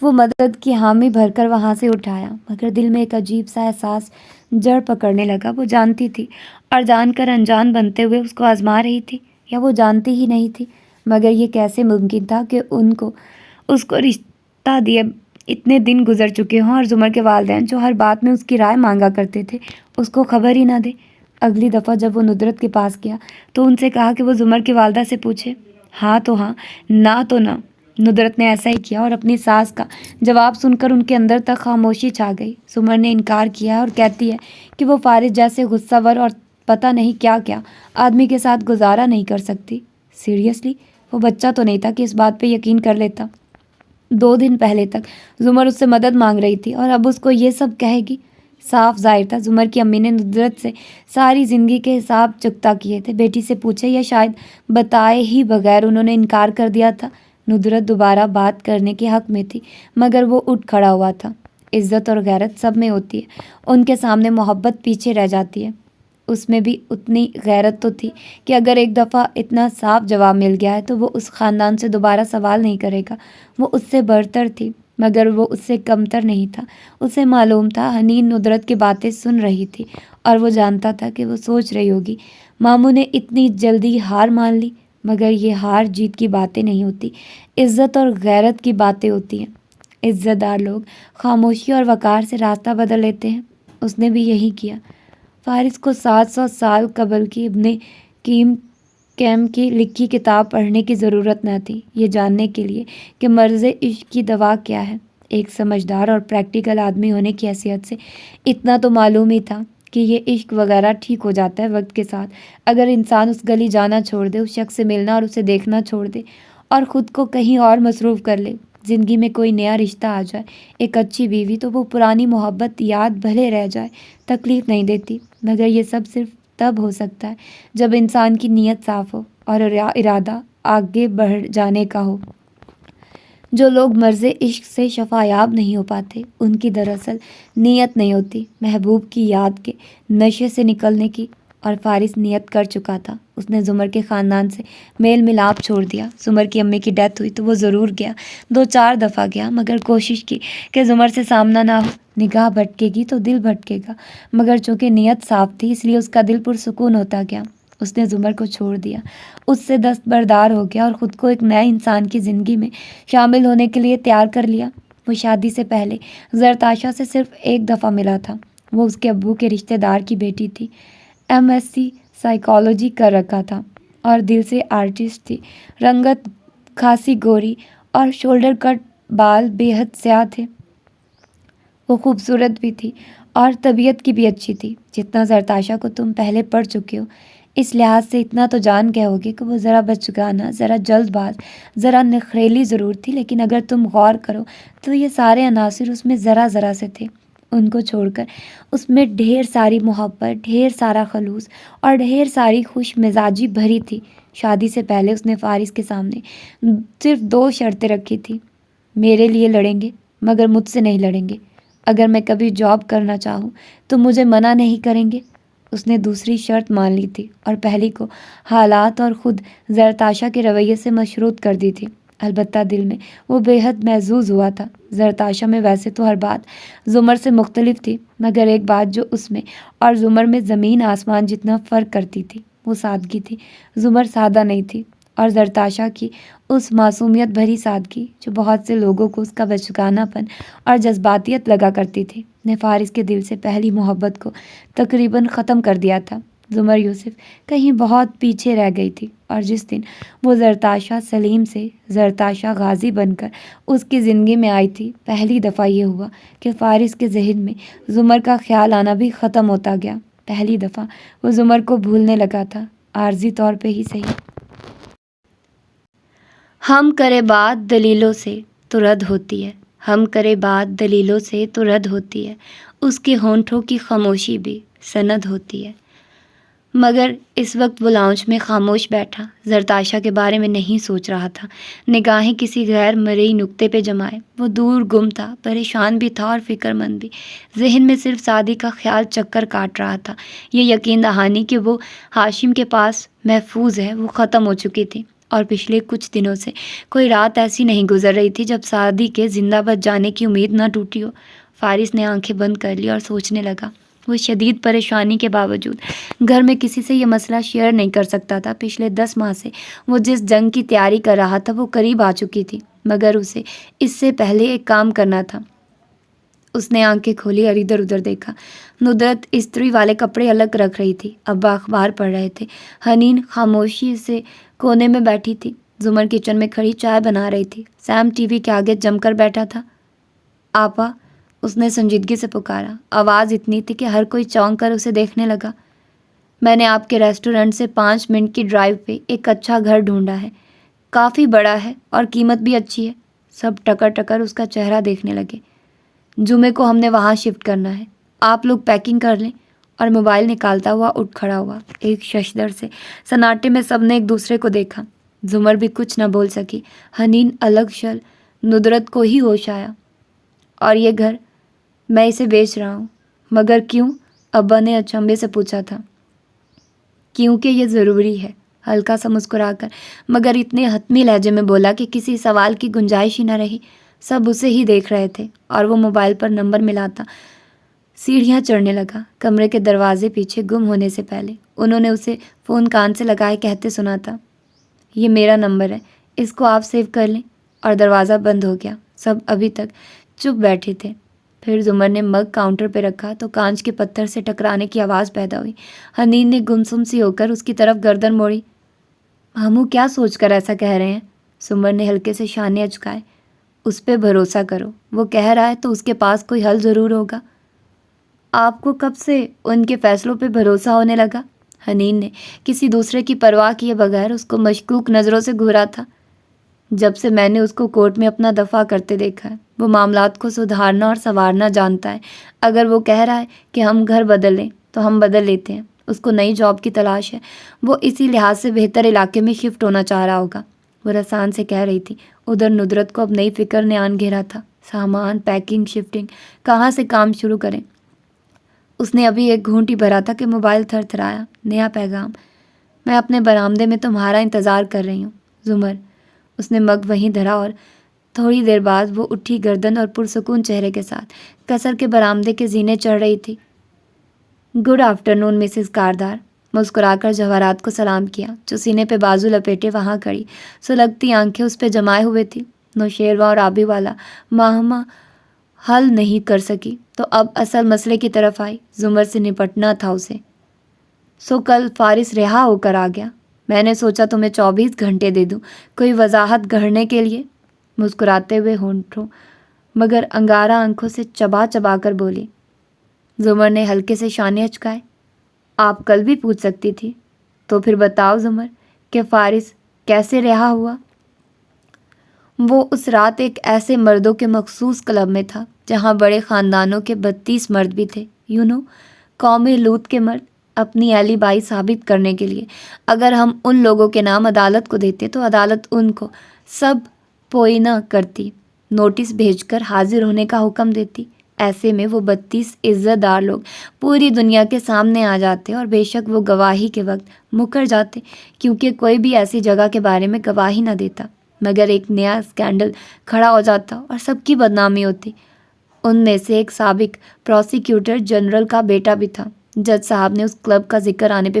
Speaker 1: وہ مدد کی حامی بھر کر وہاں سے اٹھایا، مگر دل میں ایک عجیب سا احساس جڑ پکڑنے لگا۔ وہ جانتی تھی اور جان کر انجان بنتے ہوئے اس کو آزما رہی تھی، یا وہ جانتی ہی نہیں تھی، مگر یہ کیسے ممکن تھا کہ اس کو رشتہ دیے اتنے دن گزر چکے ہوں اور زمر کے والدین جو ہر بات میں اس کی رائے مانگا کرتے تھے اس کو خبر ہی نہ دے۔ اگلی دفعہ جب وہ ندرت کے پاس گیا تو ان سے کہا کہ وہ زمر کی والدہ سے پوچھے، ہاں تو ہاں، نہ تو نہ۔ ندرت نے ایسا ہی کیا اور اپنی ساس کا جواب سن کر ان کے اندر تک خاموشی چھا گئی۔ زمر نے انکار کیا اور کہتی ہے کہ وہ فارس جیسے غصہ ور اور پتہ نہیں کیا کیا آدمی کے ساتھ گزارا نہیں کر سکتی۔ سیریسلی؟ وہ بچہ تو نہیں تھا کہ اس بات پہ یقین کر لیتا۔ 2 دن پہلے تک زمر اس سے مدد مانگ رہی تھی اور اب اس کو یہ سب کہے گی؟ صاف ظاہر تھا زمر کی امی نے ندرت سے ساری زندگی کے حساب چکتا کیے تھے، بیٹی سے پوچھے یا شاید بتائے ہی بغیر انہوں نے انکار کر دیا تھا۔ ندرت دوبارہ بات کرنے کے حق میں تھی، مگر وہ اٹھ کھڑا ہوا تھا۔ عزت اور غیرت سب میں ہوتی ہے، ان کے سامنے محبت پیچھے رہ جاتی ہے۔ اس میں بھی اتنی غیرت تو تھی کہ اگر ایک دفعہ اتنا صاف جواب مل گیا ہے تو وہ اس خاندان سے دوبارہ سوال نہیں کرے گا۔ وہ اس سے برتر تھی، مگر وہ اس سے کمتر نہیں تھا۔ اسے معلوم تھا حنین ندرت کی باتیں سن رہی تھی اور وہ جانتا تھا کہ وہ سوچ رہی ہوگی، ماموں نے اتنی جلدی ہار مان لی، مگر یہ ہار جیت کی باتیں نہیں ہوتی، عزت اور غیرت کی باتیں ہوتی ہیں۔ عزت دار لوگ خاموشی اور وقار سے راستہ بدل لیتے ہیں۔ اس نے بھی یہی کیا۔ فارس کو 700 سال قبل کی ابن کیم کی لکھی کتاب پڑھنے کی ضرورت نہ تھی یہ جاننے کے لیے کہ مرض عشق کی دوا کیا ہے۔ ایک سمجھدار اور پریکٹیکل آدمی ہونے کی حیثیت سے اتنا تو معلوم ہی تھا کہ یہ عشق وغیرہ ٹھیک ہو جاتا ہے وقت کے ساتھ، اگر انسان اس گلی جانا چھوڑ دے، اس شخص سے ملنا اور اسے دیکھنا چھوڑ دے اور خود کو کہیں اور مصروف کر لے۔ زندگی میں کوئی نیا رشتہ آ جائے، ایک اچھی بیوی، تو وہ پرانی محبت یاد بھلے رہ جائے، تکلیف نہیں دیتی، مگر یہ سب صرف تب ہو سکتا ہے جب انسان کی نیت صاف ہو اور ارادہ آگے بڑھ جانے کا ہو۔ جو لوگ مرض عشق سے شفایاب نہیں ہو پاتے، ان کی دراصل نیت نہیں ہوتی محبوب کی یاد کے نشے سے نکلنے کی، اور فارس نیت کر چکا تھا۔ اس نے زمر کے خاندان سے میل ملاپ چھوڑ دیا۔ زمر کی امی کی ڈیتھ ہوئی تو وہ ضرور گیا، 2-4 دفعہ گیا، مگر کوشش کی کہ زمر سے سامنا نہ ہو۔ نگاہ بھٹکے گی تو دل بھٹکے گا، مگر چونکہ نیت صاف تھی اس لیے اس کا دل پرسکون ہوتا گیا۔ اس نے زمر کو چھوڑ دیا، اس سے دستبردار ہو گیا اور خود کو ایک نئے انسان کی زندگی میں شامل ہونے کے لیے تیار کر لیا۔ وہ شادی سے پہلے زرتاشا سے صرف 1 دفعہ ملا تھا۔ وہ اس کے ابو کے رشتہ دار کی بیٹی تھی، MSc سائیکالوجی کر رکھا تھا اور دل سے آرٹسٹ تھی۔ رنگت خاصی گوری اور شولڈر کٹ بال بے حد سیاہ تھے۔ وہ خوبصورت بھی تھی اور طبیعت کی بھی اچھی تھی، جتنا زرتاشا کو تم پہلے پڑھ چکے ہو۔ اس لحاظ سے اتنا تو جان گئے ہوگے کہ وہ ذرا بچگانہ، ذرا جلد باز، ذرا نخریلی ضرور تھی، لیکن اگر تم غور کرو تو یہ سارے عناصر اس میں ذرا ذرا سے تھے۔ ان کو چھوڑ کر اس میں ڈھیر ساری محبت، ڈھیر سارا خلوص اور ڈھیر ساری خوش مزاجی بھری تھی۔ شادی سے پہلے اس نے فارس کے سامنے صرف 2 شرطیں رکھی تھی، میرے لیے لڑیں گے مگر مجھ سے نہیں لڑیں گے، اگر میں کبھی جاب کرنا چاہوں تو مجھے منع نہیں کریں گے۔ اس نے دوسری شرط مان لی تھی اور پہلی کو حالات اور خود زرتاشا کے رویے سے مشروط کر دی تھی۔ البتہ دل میں وہ بے حد محظوظ ہوا تھا۔ زرتاشا میں ویسے تو ہر بات زمر سے مختلف تھی، مگر ایک بات جو اس میں اور زمر میں زمین آسمان جتنا فرق کرتی تھی وہ سادگی تھی. زمر سادہ نہیں تھی، اور زرتاشا کی اس معصومیت بھری سادگی جو بہت سے لوگوں کو اس کا بچگانہ پن اور جذباتیت لگا کرتی تھی نے فارس کے دل سے پہلی محبت کو تقریباً ختم کر دیا تھا. زمر یوسف کہیں بہت پیچھے رہ گئی تھی، اور جس دن وہ زرتاشا سلیم سے زرتاشا غازی بن کر اس کی زندگی میں آئی تھی، پہلی دفعہ یہ ہوا کہ فارس کے ذہن میں زمر کا خیال آنا بھی ختم ہوتا گیا. پہلی دفعہ وہ زمر کو بھولنے لگا تھا، عارضی طور پہ ہی صحیح. ہم کرے بات دلیلوں سے تو رد ہوتی ہے، ہم کرے بات دلیلوں سے تو رد ہوتی ہے، اس کے ہونٹوں کی خاموشی بھی سند ہوتی ہے. مگر اس وقت وہ لاؤنج میں خاموش بیٹھا زرتاشا کے بارے میں نہیں سوچ رہا تھا. نگاہیں کسی غیر مرئی نقطے پہ جمائے وہ دور گم تھا، پریشان بھی تھا اور فکر مند بھی. ذہن میں صرف سعدی کا خیال چکر کاٹ رہا تھا. یہ یقین دہانی کہ وہ ہاشم کے پاس محفوظ ہے وہ ختم ہو چکی تھی، اور پچھلے کچھ دنوں سے کوئی رات ایسی نہیں گزر رہی تھی جب سعدی کے زندہ بچ جانے کی امید نہ ٹوٹی ہو. فارس نے آنکھیں بند کر لی اور سوچنے لگا. وہ شدید پریشانی کے باوجود گھر میں کسی سے یہ مسئلہ شیئر نہیں کر سکتا تھا. پچھلے 10 ماہ سے وہ جس جنگ کی تیاری کر رہا تھا وہ قریب آ چکی تھی، مگر اسے اس سے پہلے ایک کام کرنا تھا. اس نے آنکھیں کھولی اور ادھر ادھر دیکھا. ندرت استری والے کپڑے الگ رکھ رہی تھی، ابا اخبار پڑھ رہے تھے. حنین خاموشی سے کونے میں بیٹھی تھی. زمر کچن میں کھڑی چائے بنا رہی تھی. سیم ٹی وی کے آگے جم کر بیٹھا تھا. آپا، اس نے سنجیدگی سے پکارا. آواز اتنی تھی کہ ہر کوئی چونک کر اسے دیکھنے لگا. میں نے آپ کے ریسٹورنٹ سے 5 منٹ کی ڈرائیو پہ ایک اچھا گھر ڈھونڈا ہے، کافی بڑا ہے اور قیمت بھی اچھی ہے. سب ٹکر ٹکر اس کا چہرہ دیکھنے لگے. جمعے کو ہم نے وہاں شفٹ کرنا ہے، آپ لوگ پیکنگ کر لیں. اور موبائل نکالتا ہوا اٹھ کھڑا ہوا. ایک ششدر سے سناٹے میں سب نے ایک دوسرے کو دیکھا. زمر بھی کچھ نہ بول سکی. حنین الگ شل. ندرت کو ہی ہوش آیا. اور یہ گھر میں اسے بیچ رہا ہوں. مگر کیوں؟ ابا نے اچنبھے سے پوچھا تھا. کیونکہ یہ ضروری ہے، ہلکا سا مسکرا کر مگر اتنے حتمی لہجے میں بولا کہ کسی سوال کی گنجائش ہی نہ رہی. سب اسے ہی دیکھ رہے تھے اور وہ موبائل پر نمبر ملاتا سیڑھیاں چڑھنے لگا. کمرے کے دروازے پیچھے گم ہونے سے پہلے انہوں نے اسے فون کان سے لگائے کہتے سنا تھا. یہ میرا نمبر ہے، اس کو آپ سیو کر لیں. اور دروازہ بند ہو گیا. سب ابھی تک چپ بیٹھے تھے. پھر زمر نے مگ کاؤنٹر پہ رکھا تو کانچ کے پتھر سے ٹکرانے کی آواز پیدا ہوئی. حنین نے گمسم سی ہو کر اس کی طرف گردن موڑی. ماموں کیا سوچ کر ایسا کہہ رہے ہیں؟ زمر نے ہلکے سے شانے اچکائے. اس پہ بھروسہ کرو، وہ کہہ رہا ہے تو اس کے پاس کوئی حل ضرور ہوگا. آپ کو کب سے ان کے فیصلوں پہ بھروسہ ہونے لگا؟ حنین نے کسی دوسرے کی پرواہ کیے بغیر اس کو مشکوک نظروں سے گھورا تھا. جب سے میں نے اس کو کورٹ میں اپنا دفاع کرتے دیکھا ہے. وہ معاملات کو سدھارنا اور سنوارنا جانتا ہے. اگر وہ کہہ رہا ہے کہ ہم گھر بدل لیں تو ہم بدل لیتے ہیں. اس کو نئی جاب کی تلاش ہے، وہ اسی لحاظ سے بہتر علاقے میں شفٹ ہونا چاہ رہا ہوگا. وہ رسان سے کہہ رہی تھی. ادھر ندرت کو اب نئی فکر نے آن گھیرا تھا. سامان، پیکنگ، شفٹنگ، کہاں سے کام شروع کریں. اس نے ابھی ایک گھونٹ ہی بھرا تھا کہ موبائل تھر تھرایا. نیا پیغام. میں اپنے برآمدے میں تمہارا انتظار کر رہی ہوں زمر. اس نے مگ وہیں دھرا اور تھوڑی دیر بعد وہ اٹھی گردن اور پرسکون چہرے کے ساتھ کثر کے برآمدے کے زینے چڑھ رہی تھی. Good afternoon Mrs Kardar. مسکرا کر جواہرات کو سلام کیا جو سینے پہ بازو لپیٹے وہاں کھڑی سلگتی آنکھیں اس پہ جمائے ہوئے تھی. نوشیروان اور آبی والا ماہمہ حل نہیں کر سکی تو اب اصل مسئلے کی طرف آئی. زمر سے نپٹنا تھا اسے. سو کل فارس رہا ہو کر آ گیا. میں نے سوچا تمہیں 24 گھنٹے دے دوں کوئی وضاحت گڑھنے کے لیے. مسکراتے ہوئے ہونٹوں مگر انگارہ آنکھوں سے چبا چبا کر بولی. زمر نے ہلکے سے شانے اچکائے. آپ کل بھی پوچھ سکتی تھی. تو پھر بتاؤ زمر کہ فارس کیسے رہا ہوا. وہ اس رات ایک ایسے مردوں کے مخصوص کلب میں تھا جہاں بڑے خاندانوں کے 32 مرد بھی تھے. قوم لوط کے مرد. اپنی ایلی بائی ثابت کرنے کے لیے اگر ہم ان لوگوں کے نام عدالت کو دیتے تو عدالت ان کو سب پوئینہ کرتی، نوٹس بھیج کر حاضر ہونے کا حکم دیتی. ایسے میں وہ 32 عزت دار لوگ پوری دنیا کے سامنے آ جاتے اور بے شک وہ گواہی کے وقت مکر جاتے کیونکہ کوئی بھی ایسی جگہ کے بارے میں گواہی نہ دیتا. مگر ایک نیا اسکینڈل کھڑا ہو جاتا اور سب کی بدنامی ہوتی. ان میں سے ایک سابق پروسیکیوٹر جنرل کا بیٹا بھی تھا. جج صاحب نے اس کلب کا ذکر آنے پہ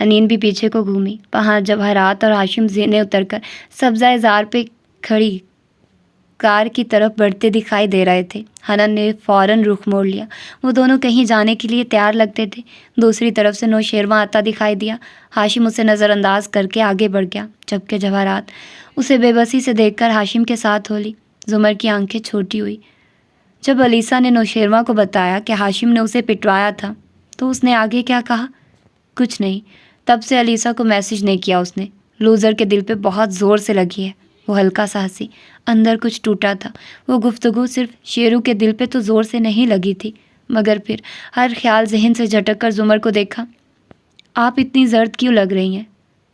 Speaker 1: حنین بھی پیچھے کو گھومی۔ وہاں جواہرات اور ہاشم زینے اتر کر سبزہ زار پہ کھڑی کار کی طرف بڑھتے دکھائی دے رہے تھے۔ حنان نے فوراً رخ موڑ لیا۔ وہ دونوں کہیں جانے کے لیے تیار لگتے تھے۔ دوسری طرف سے نوشیروان آتا دکھائی دیا۔ ہاشم اسے نظر انداز کر کے آگے بڑھ گیا، جبکہ جواہرات اسے بے بسی سے دیکھ کر ہاشم کے ساتھ ہو لی۔ زمر کی آنکھیں چھوٹی ہوئی۔ جب علیسا نے نوشیروان کو بتایا کہ ہاشم نے اسے پٹوایا تھا تو اس نے آگے کیا کہا؟ کچھ نہیں۔ تب سے علیسا کو میسج نہیں کیا اس نے۔ لوزر کے دل پہ بہت زور سے لگی ہے۔ وہ ہلکا سا ہنسی، اندر کچھ ٹوٹا تھا۔ وہ گفتگو صرف شیرو کے دل پہ تو زور سے نہیں لگی تھی، مگر پھر ہر خیال ذہن سے جھٹک کر زمر کو دیکھا۔ آپ اتنی زرد کیوں لگ رہی ہیں؟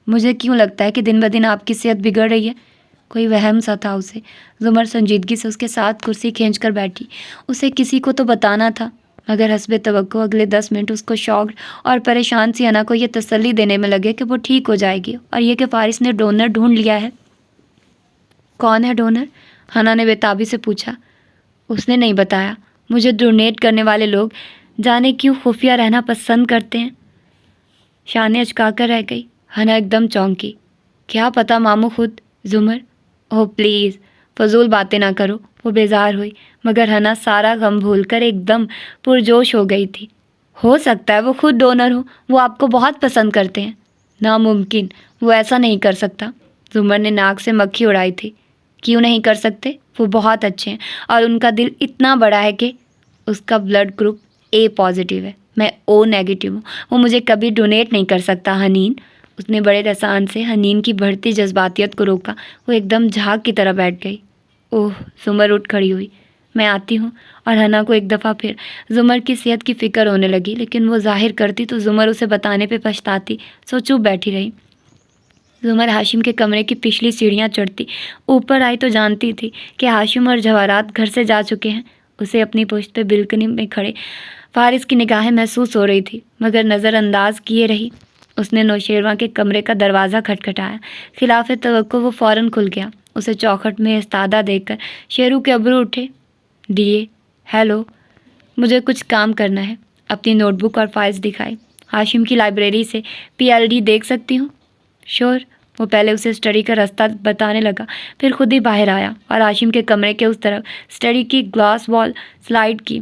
Speaker 1: مجھے کیوں لگتا ہے کہ دن بدن آپ کی صحت بگڑ رہی ہے؟ کوئی وہم سا تھا اسے۔ زمر سنجیدگی سے اس کے ساتھ کرسی کھینچ کر بیٹھی۔ اسے کسی کو تو بتانا تھا، مگر حسب توقع اگلے 10 منٹ اس کو شاکڈ اور پریشان سی انا کو یہ تسلی دینے میں لگے کہ وہ ٹھیک ہو جائے گی، اور یہ کہ فارس نے ڈونر ڈھونڈ لیا ہے۔ کون ہے ڈونر؟ ہنا نے بےتابی سے پوچھا۔ اس نے نہیں بتایا۔ مجھے ڈونیٹ کرنے والے لوگ جانے کیوں خفیہ رہنا پسند کرتے ہیں۔ شانے اچکا کر رہ گئی۔ ہنا ایک دم چونکی۔ کیا پتا ماموں خود؟ زمر، اوہ پلیز فضول باتیں نہ کرو۔ وہ بیزار ہوئی، مگر ہنا سارا غم بھول کر ایک دم پرجوش ہو گئی تھی۔ ہو سکتا ہے وہ خود ڈونر ہو، وہ آپ کو بہت پسند کرتے ہیں۔ ناممکن، وہ ایسا نہیں کر سکتا۔ زمر نے ناک سے مکھی اڑائی تھی۔ کیوں نہیں کر سکتے؟ وہ بہت اچھے ہیں اور ان کا دل اتنا بڑا ہے کہ اس کا بلڈ گروپ اے پازیٹیو ہے، میں او نیگیٹیو ہوں۔ وہ مجھے کبھی ڈونیٹ نہیں کر سکتا حنین۔ اس نے بڑے رسان سے حنین کی بڑھتی جذباتیت کو روکا۔ وہ ایک دم جھاگ کی طرح بیٹھ گئی۔ اوہ، زمر اٹھ کھڑی ہوئی۔ میں آتی ہوں۔ اور ہنا کو ایک دفعہ پھر زمر کی صحت کی فکر ہونے لگی، لیکن وہ ظاہر کرتی تو زمر اسے بتانے پہ پچھتاتی، سو چپ بیٹھی رہی۔ زمر ہاشم کے کمرے کی پچھلی سیڑھیاں چڑھتی اوپر آئی تو جانتی تھی کہ ہاشم اور جواہرات گھر سے جا چکے ہیں۔ اسے اپنی پشت پہ بالکنی میں کھڑے فارس کی نگاہیں محسوس ہو رہی تھی، مگر نظر انداز کیے رہی۔ اس نے نوشیروان کے کمرے کا دروازہ کھٹکھٹایا۔ خلاف توقع وہ فوراً کھل گیا۔ اسے چوکھٹ میں استادہ دیکھ کر شیرو کے ابرو اٹھے۔ ڈیے، ہیلو، مجھے کچھ کام کرنا ہے۔ اپنی نوٹ بک اور فائلز دکھائی۔ ہاشم کی لائبریری سے PLD دیکھ سکتی ہوں؟ شور۔ وہ پہلے اسے اسٹڈی کا راستہ بتانے لگا، پھر خود ہی باہر آیا اور ہاشم کے کمرے کے اس طرف اسٹڈی کی گلاس وال سلائڈ کی۔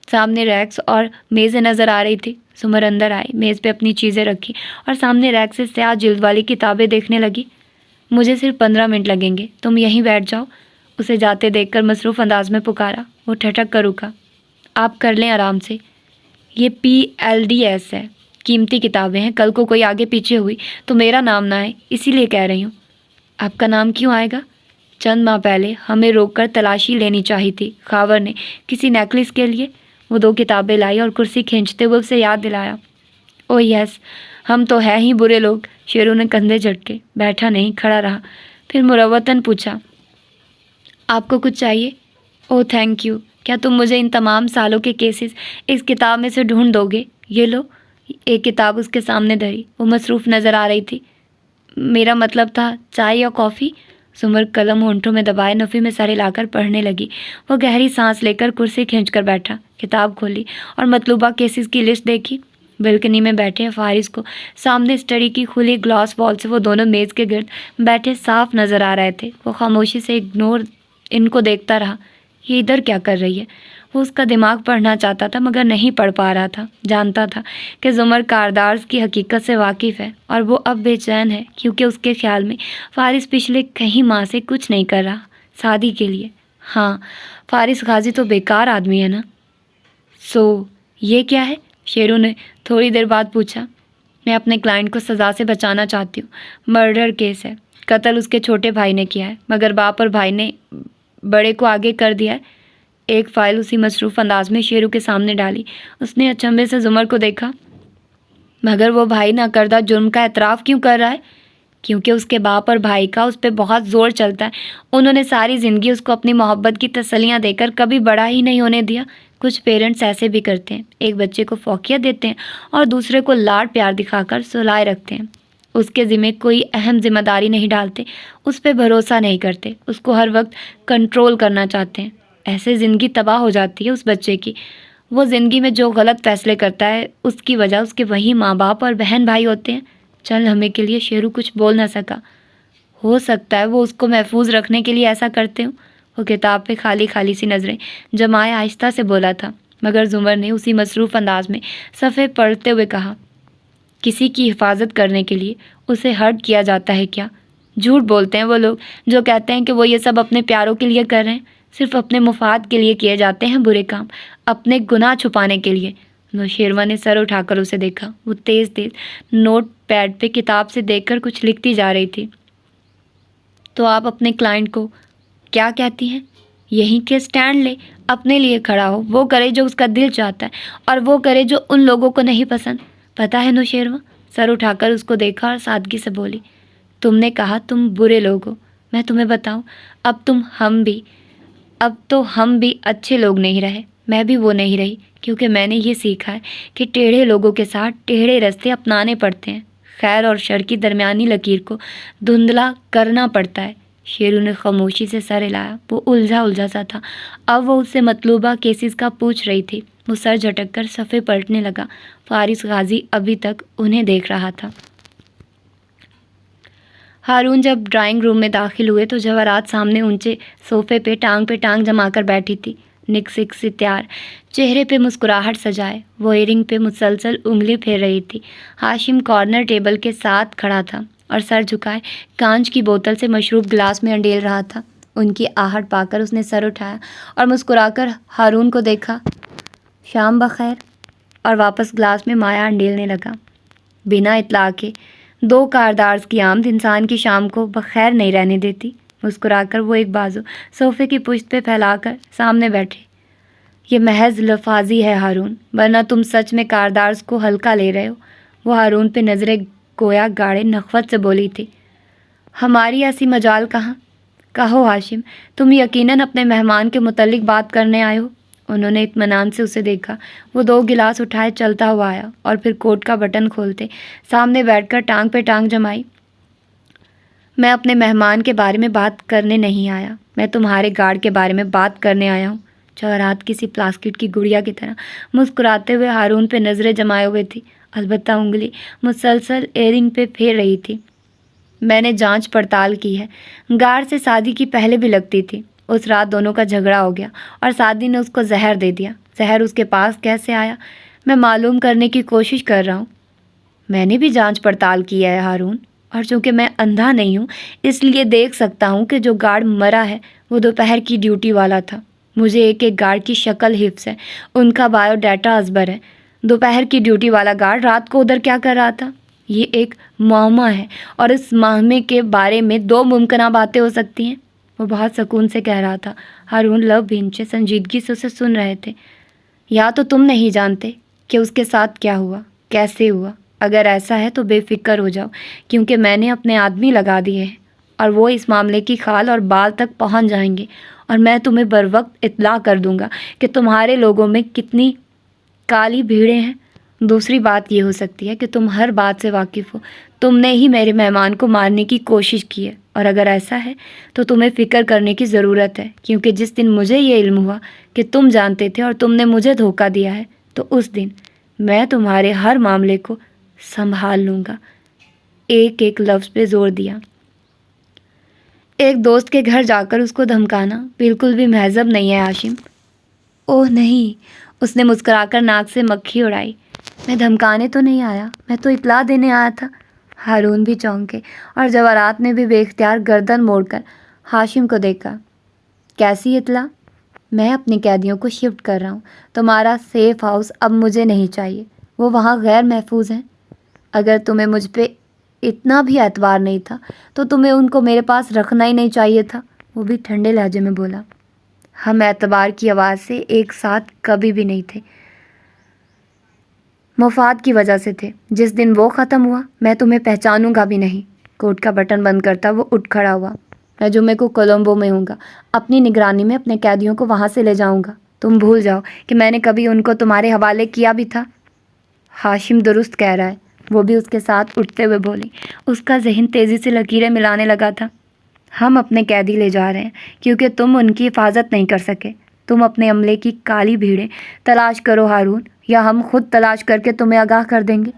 Speaker 1: سامنے ریکس اور میزیں نظر آ رہی تھی۔ زمر اندر آئی، میز پہ اپنی چیزیں رکھی اور سامنے ریک سے سیاہ جلد والی کتابیں دیکھنے لگی۔ مجھے صرف 15 منٹ لگیں گے، تم یہیں بیٹھ جاؤ۔ اسے جاتے دیکھ کر مصروف انداز میں پکارا۔ وہ ٹھٹک کر رکا۔ آپ کر لیں آرام سے، یہ PLDS ہے، قیمتی کتابیں ہیں، کل کو کوئی آگے پیچھے ہوئی تو میرا نام نہ آئے، اسی لیے کہہ رہی ہوں۔ آپ کا نام کیوں آئے گا؟ چند ماہ پہلے ہمیں روک کر تلاشی لینی چاہی تھی خاور نے کسی نیکلس کے لیے۔ وہ 2 کتابیں لائی اور کرسی کھینچتے ہوئے اسے یاد دلایا۔ اوہ یس، ہم تو ہے ہی برے لوگ۔ شیرو نے کندھے جھٹکے، بیٹھا نہیں کھڑا رہا، پھر مروتاً پوچھا، آپ کو کچھ چاہیے؟ اوہ تھینک یو۔ کیا تم مجھے ان تمام سالوں کے کیسز اس کتاب میں سے ڈھونڈ دو گے؟ یہ لو۔ ایک کتاب اس کے سامنے دھری۔ وہ مصروف نظر آ رہی تھی۔ میرا مطلب تھا چائے یا کافی؟ زمر قلم ہونٹوں میں دبائے نفی میں سر ہلا کر پڑھنے لگی۔ وہ گہری سانس لے کر کرسی کھینچ کر بیٹھا، کتاب کھولی اور مطلوبہ کیسز کی لسٹ دیکھی۔ بالکنی میں بیٹھے فارس کو سامنے اسٹڈی کی کھلی گلاس وال سے وہ دونوں میز کے گرد بیٹھے صاف نظر آ رہے تھے۔ وہ خاموشی سے ان کو دیکھتا رہا۔ یہ ادھر کیا کر رہی ہے؟ وہ اس کا دماغ پڑھنا چاہتا تھا مگر نہیں پڑھ پا رہا تھا۔ جانتا تھا کہ زمر کاردارز کی حقیقت سے واقف ہے اور وہ اب بے چین ہے کیونکہ اس کے خیال میں فارس پچھلے کئی ماہ سے کچھ نہیں کر رہا شادی کے لیے۔ ہاں، فارس غازی تو بیکار آدمی ہے نا؟ یہ کیا ہے؟ شیرو نے تھوڑی دیر بعد پوچھا۔ میں اپنے کلائنٹ کو سزا سے بچانا چاہتی ہوں۔ مرڈر کیس ہے، قتل اس کے چھوٹے بھائی نے کیا ہے، مگر باپ اور بھائی نے بڑے کو آگے کر دیا ہے۔ ایک فائل اسی مصروف انداز میں شیرو کے سامنے ڈالی۔ اس نے اچنبھے سے زمر کو دیکھا۔ مگر وہ بھائی نہ کردہ جرم کا اعتراف کیوں کر رہا ہے؟ کیونکہ اس کے باپ اور بھائی کا اس پہ بہت زور چلتا ہے۔ انہوں نے ساری زندگی اس کو اپنی محبت کی تسلیاں دے کر کبھی بڑا ہی نہیں ہونے دیا۔ کچھ پیرنٹس ایسے بھی کرتے ہیں، ایک بچے کو فوقیت دیتے ہیں اور دوسرے کو لاڈ پیار دکھا کر سلائے رکھتے ہیں۔ اس کے ذمہ کوئی اہم ذمہ داری نہیں ڈالتے، اس پہ بھروسہ نہیں کرتے، اس کو ہر وقت کنٹرول کرنا چاہتے ہیں۔ ایسے زندگی تباہ ہو جاتی ہے اس بچے کی۔ وہ زندگی میں جو غلط فیصلے کرتا ہے اس کی وجہ اس کے وہی ماں باپ اور بہن بھائی ہوتے ہیں۔ چند لمحے کے لیے شیرو کچھ بول نہ سکا۔ ہو سکتا ہے وہ اس کو محفوظ رکھنے کے لیے ایسا کرتے ہوں۔ وہ کتاب پہ خالی خالی سی نظریں جمائے آہستہ سے بولا تھا، مگر زمر نے اسی مصروف انداز میں صفحے پڑھتے ہوئے کہا، کسی کی حفاظت کرنے کے لیے اسے ہرٹ کیا جاتا ہے کیا؟ جھوٹ بولتے ہیں وہ لوگ جو کہتے ہیں کہ وہ یہ سب اپنے پیاروں کے لیے کر رہے ہیں۔ صرف اپنے مفاد کے لیے کیے جاتے ہیں برے کام، اپنے گناہ چھپانے کے لیے۔ نوشیروان نے سر اٹھا کر اسے دیکھا۔ وہ تیز تیز نوٹ پیڈ پہ کتاب سے دیکھ کر کچھ لکھتی جا رہی تھی۔ تو آپ اپنے کلائنٹ کو کیا کہتی ہیں؟ یہی کہ سٹینڈ لے، اپنے لیے کھڑا ہو، وہ کرے جو اس کا دل چاہتا ہے اور وہ کرے جو ان لوگوں کو نہیں پسند۔ پتہ ہے نوشیروان؟ سر اٹھا کر اس کو دیکھا اور سادگی سے بولی، تم نے کہا تم برے لوگ ہو، میں تمہیں بتاؤں، اب تو ہم بھی اچھے لوگ نہیں رہے، میں بھی وہ نہیں رہی، کیونکہ میں نے یہ سیکھا ہے کہ ٹیڑھے لوگوں کے ساتھ ٹیڑھے راستے اپنانے پڑتے ہیں، خیر اور شر کی درمیانی لکیر کو دھندلا کرنا پڑتا ہے۔ شیرو نے خاموشی سے سر ہلایا۔ وہ الجھا سا تھا۔ اب وہ اس سے مطلوبہ کیسز کا پوچھ رہی تھی۔ وہ سر جھٹک کر صفحے پلٹنے لگا۔ فارس غازی ابھی تک انہیں دیکھ رہا تھا۔ ہارون جب ڈرائنگ روم میں داخل ہوئے تو جواہرات سامنے اونچے صوفے پہ ٹانگ جما کر بیٹھی تھی، نک سک سے تیار، چہرے پہ مسکراہٹ سجائے۔ وہ ایئرنگ پہ مسلسل انگلی پھیر رہی تھی۔ ہاشم کارنر ٹیبل کے ساتھ کھڑا تھا اور سر جھکائے کانچ کی بوتل سے مشروب گلاس میں انڈیل رہا تھا۔ ان کی آہٹ پا کر اس نے سر اٹھایا اور مسکرا کر ہارون کو دیکھا، شام بخیر، اور واپس گلاس میں مایا انڈیلنے لگا۔ بنا اطلاع کے 2 کاردارز کی آمد انسان کی شام کو بخیر نہیں رہنے دیتی۔ مسکرا کر وہ ایک بازو صوفے کی پشت پہ پھیلا کر سامنے بیٹھے۔ یہ محض لفاظی ہے ہارون، ورنہ تم سچ میں کاردارز کو ہلکا لے رہے ہو۔ وہ ہارون پہ نظریں گویا گاڑے نخوت سے بولی تھی، ہماری ایسی مجال کہاں؟ کہو ہاشم، تم یقیناً اپنے مہمان کے متعلق بات کرنے آئے ہو۔ انہوں نے اطمینان سے اسے دیکھا۔ وہ 2 گلاس اٹھائے چلتا ہوا آیا اور پھر کوٹ کا بٹن کھولتے سامنے بیٹھ کر ٹانگ پہ ٹانگ جمائی۔ میں اپنے مہمان کے بارے میں بات کرنے نہیں آیا، میں تمہارے گارڈ کے بارے میں بات کرنے آیا ہوں۔ جواہرات کسی پلاسکٹ کی گڑیا کی طرح مسکراتے ہوئے ہارون پہ نظریں جمائے ہوئے تھی، البتہ انگلی مسلسل ایئرنگ پہ پھیر رہی تھی۔ میں نے جانچ پڑتال کی ہے، گارڈ سے سادی کی پہلے بھی لگتی تھی۔ اس رات دونوں کا جھگڑا ہو گیا اور سادی نے اس کو زہر دے دیا۔ زہر اس کے پاس کیسے آیا، میں معلوم کرنے کی کوشش کر رہا ہوں۔ میں نے بھی جانچ پڑتال کی ہے ہارون، اور چونکہ میں اندھا نہیں ہوں اس لیے دیکھ سکتا ہوں کہ جو گارڈ مرا ہے وہ دوپہر کی ڈیوٹی والا تھا۔ مجھے ایک گارڈ کی شکل حفظ ہے، ان کا بایو ڈیٹا ازبر ہے۔ دوپہر کی ڈیوٹی والا گارڈ رات کو ادھر کیا کر رہا تھا؟ یہ ایک معمہ ہے، اور اس معمے کے بارے میں 2 ممکنہ باتیں ہو سکتی ہیں۔ وہ بہت سکون سے کہہ رہا تھا۔ ہارون لب بھینچے سنجیدگی سے اسے سن رہے تھے۔ یا تو تم نہیں جانتے کہ اس کے ساتھ کیا ہوا، کیسے ہوا۔ اگر ایسا ہے تو بے فکر ہو جاؤ، کیونکہ میں نے اپنے آدمی لگا دیے ہیں اور وہ اس معاملے کی خال اور بال تک پہنچ جائیں گے، اور میں تمہیں بروقت اطلاع کر دوں گا کہ تمہارے لوگوں میں کتنی کالی بھیڑیں ہیں۔ دوسری بات یہ ہو سکتی ہے کہ تم ہر بات سے واقف ہو، تم نے ہی میرے مہمان کو مارنے کی کوشش کی ہے، اور اگر ایسا ہے تو تمہیں فکر کرنے کی ضرورت ہے، کیونکہ جس دن مجھے یہ علم ہوا کہ تم جانتے تھے اور تم نے مجھے دھوکہ دیا ہے، تو اس دن میں تمہارے ہر معاملے کو سنبھال لوں گا۔ ایک لفظ پہ زور دیا۔ ایک دوست کے گھر جا کر اس کو دھمکانا بالکل بھی مہذب نہیں ہے ہاشم۔ اوہ نہیں، اس نے مسکرا کر ناک سے مکھی اڑائی۔ میں دھمکانے تو نہیں آیا، میں تو اطلاع دینے آیا تھا۔ ہارون بھی چونکے اور جواہرات نے بھی بے اختیار گردن موڑ کر ہاشم کو دیکھا۔ کیسی اطلاع؟ میں اپنے قیدیوں کو شفٹ کر رہا ہوں، تمہارا سیف ہاؤس اب مجھے نہیں چاہیے، وہ وہاں غیر محفوظ ہیں۔ اگر تمہیں مجھ پہ اتنا بھی اعتبار نہیں تھا تو تمہیں ان کو میرے پاس رکھنا ہی نہیں چاہیے تھا، وہ بھی ٹھنڈے لہجے میں بولا۔ ہم اعتبار کی آواز سے ایک ساتھ کبھی بھی نہیں تھے، مفاد کی وجہ سے تھے۔ جس دن وہ ختم ہوا میں تمہیں پہچانوں گا بھی نہیں۔ کوٹ کا بٹن بند کرتا وہ اٹھ کھڑا ہوا۔ میں جمعے کو کولمبو میں ہوں گا، اپنی نگرانی میں اپنے قیدیوں کو وہاں سے لے جاؤں گا۔ تم بھول جاؤ کہ میں نے کبھی ان کو تمہارے حوالے کیا بھی تھا۔ ہاشم درست کہہ رہا ہے، وہ بھی اس کے ساتھ اٹھتے ہوئے بولی۔ اس کا ذہن تیزی سے لکیریں ملانے لگا تھا۔ ہم اپنے قیدی لے جا رہے ہیں کیونکہ تم ان کی حفاظت نہیں کر سکے۔ تم اپنے عملے کی کالی بھیڑیں تلاش کرو ہارون، یا ہم خود تلاش کر کے تمہیں آگاہ کر دیں گے۔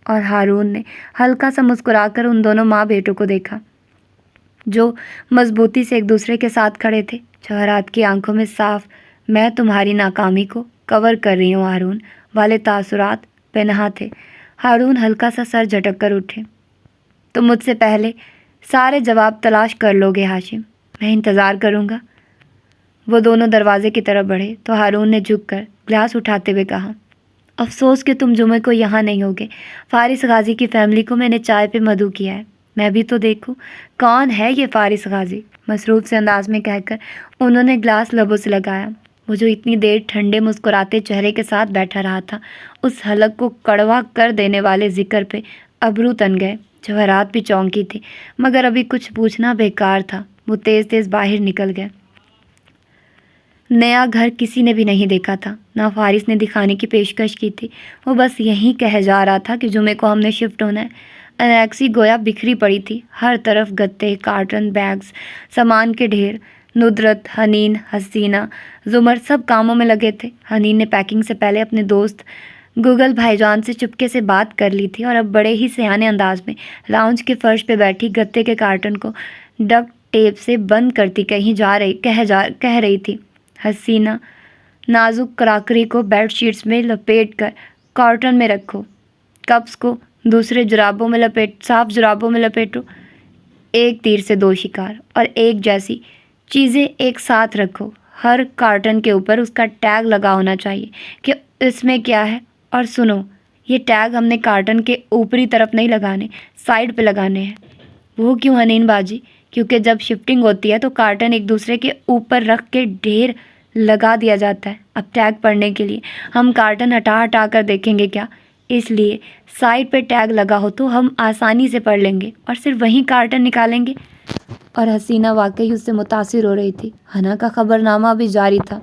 Speaker 1: اور ہارون نے ہلکا سا مسکرا کر ان دونوں ماں بیٹوں کو دیکھا جو مضبوطی سے ایک دوسرے کے ساتھ کھڑے تھے۔ جواہرات کی آنکھوں میں صاف "میں تمہاری ناکامی کو کور کر رہی ہوں ہارون" والے تاثرات پنہاں تھے۔ ہارون ہلکا سا سر جھٹک کر اٹھے۔ تم مجھ سے پہلے سارے جواب تلاش کر لو گے ہاشم، میں انتظار کروں گا۔ وہ دونوں دروازے کی طرف بڑھے تو ہارون نے جھک کر گلاس اٹھاتے ہوئے کہا، افسوس کہ تم جمعے کو یہاں نہیں ہوگے۔ فارس غازی کی فیملی کو میں نے چائے پہ مدعو کیا ہے، میں بھی تو دیکھوں کون ہے یہ فارس غازی۔ مصروف سے انداز میں کہہ کر انہوں نے گلاس لبوں سے لگایا۔ وہ جو اتنی دیر ٹھنڈے مسکراتے چہرے کے ساتھ بیٹھا رہا تھا، اس حلق کو کڑوا کر دینے والے ذکر پہ ابرو تن گئے۔ جواہرات بھی چونکی تھی، مگر ابھی کچھ پوچھنا بیکار تھا۔ وہ تیز تیز باہر نکل گئے۔ نیا گھر کسی نے بھی نہیں دیکھا تھا، نہ فارس نے دکھانے کی پیشکش کی تھی۔ وہ بس یہی کہہ جا رہا تھا کہ جمعے کو ہم نے شفٹ ہونا ہے۔ انیکسی گویا بکھری پڑی تھی، ہر طرف گتے، کارٹن، بیگز، سامان کے ڈھیر۔ ندرت، حنین، حسینہ، زمر سب کاموں میں لگے تھے۔ حنین نے پیکنگ سے پہلے اپنے دوست گوگل بھائی جان سے چپکے سے بات کر لی تھی اور اب بڑے ہی سیانے انداز میں لاؤنج کے فرش پہ بیٹھی گتے کے کارٹن کو ڈکٹ ٹیپ سے بند کرتی کہہ رہی تھی، حسینہ نازک کراکری کو بیڈ شیٹس میں لپیٹ کر کارٹن میں رکھو، کپس کو دوسرے صاف جرابوں میں لپیٹو، ایک تیر سے دو شکار، اور ایک جیسی چیزیں ایک ساتھ رکھو۔ ہر کارٹن کے اوپر اس کا ٹیگ لگا ہونا چاہیے کہ اس میں کیا ہے۔ اور سنو، یہ ٹیگ ہم نے کارٹن کے اوپری طرف نہیں لگانے، سائڈ پہ لگانے ہیں۔ وہ کیوں حنین باجی؟ کیونکہ جب شفٹنگ ہوتی ہے تو کارٹن ایک دوسرے کے اوپر رکھ کے ڈھیر لگا دیا جاتا ہے۔ اب ٹیگ پڑھنے کے لیے ہم کارٹن ہٹا ہٹا کر دیکھیں گے کیا؟ اس لیے سائڈ پہ ٹیگ لگا ہو تو ہم آسانی سے پڑھ لیں گے اور صرف وہیں کارٹن نکالیں گے۔ اور حسینہ واقعی اس سے متاثر ہو رہی تھی۔ حنا کا خبر نامہ بھی جاری تھا۔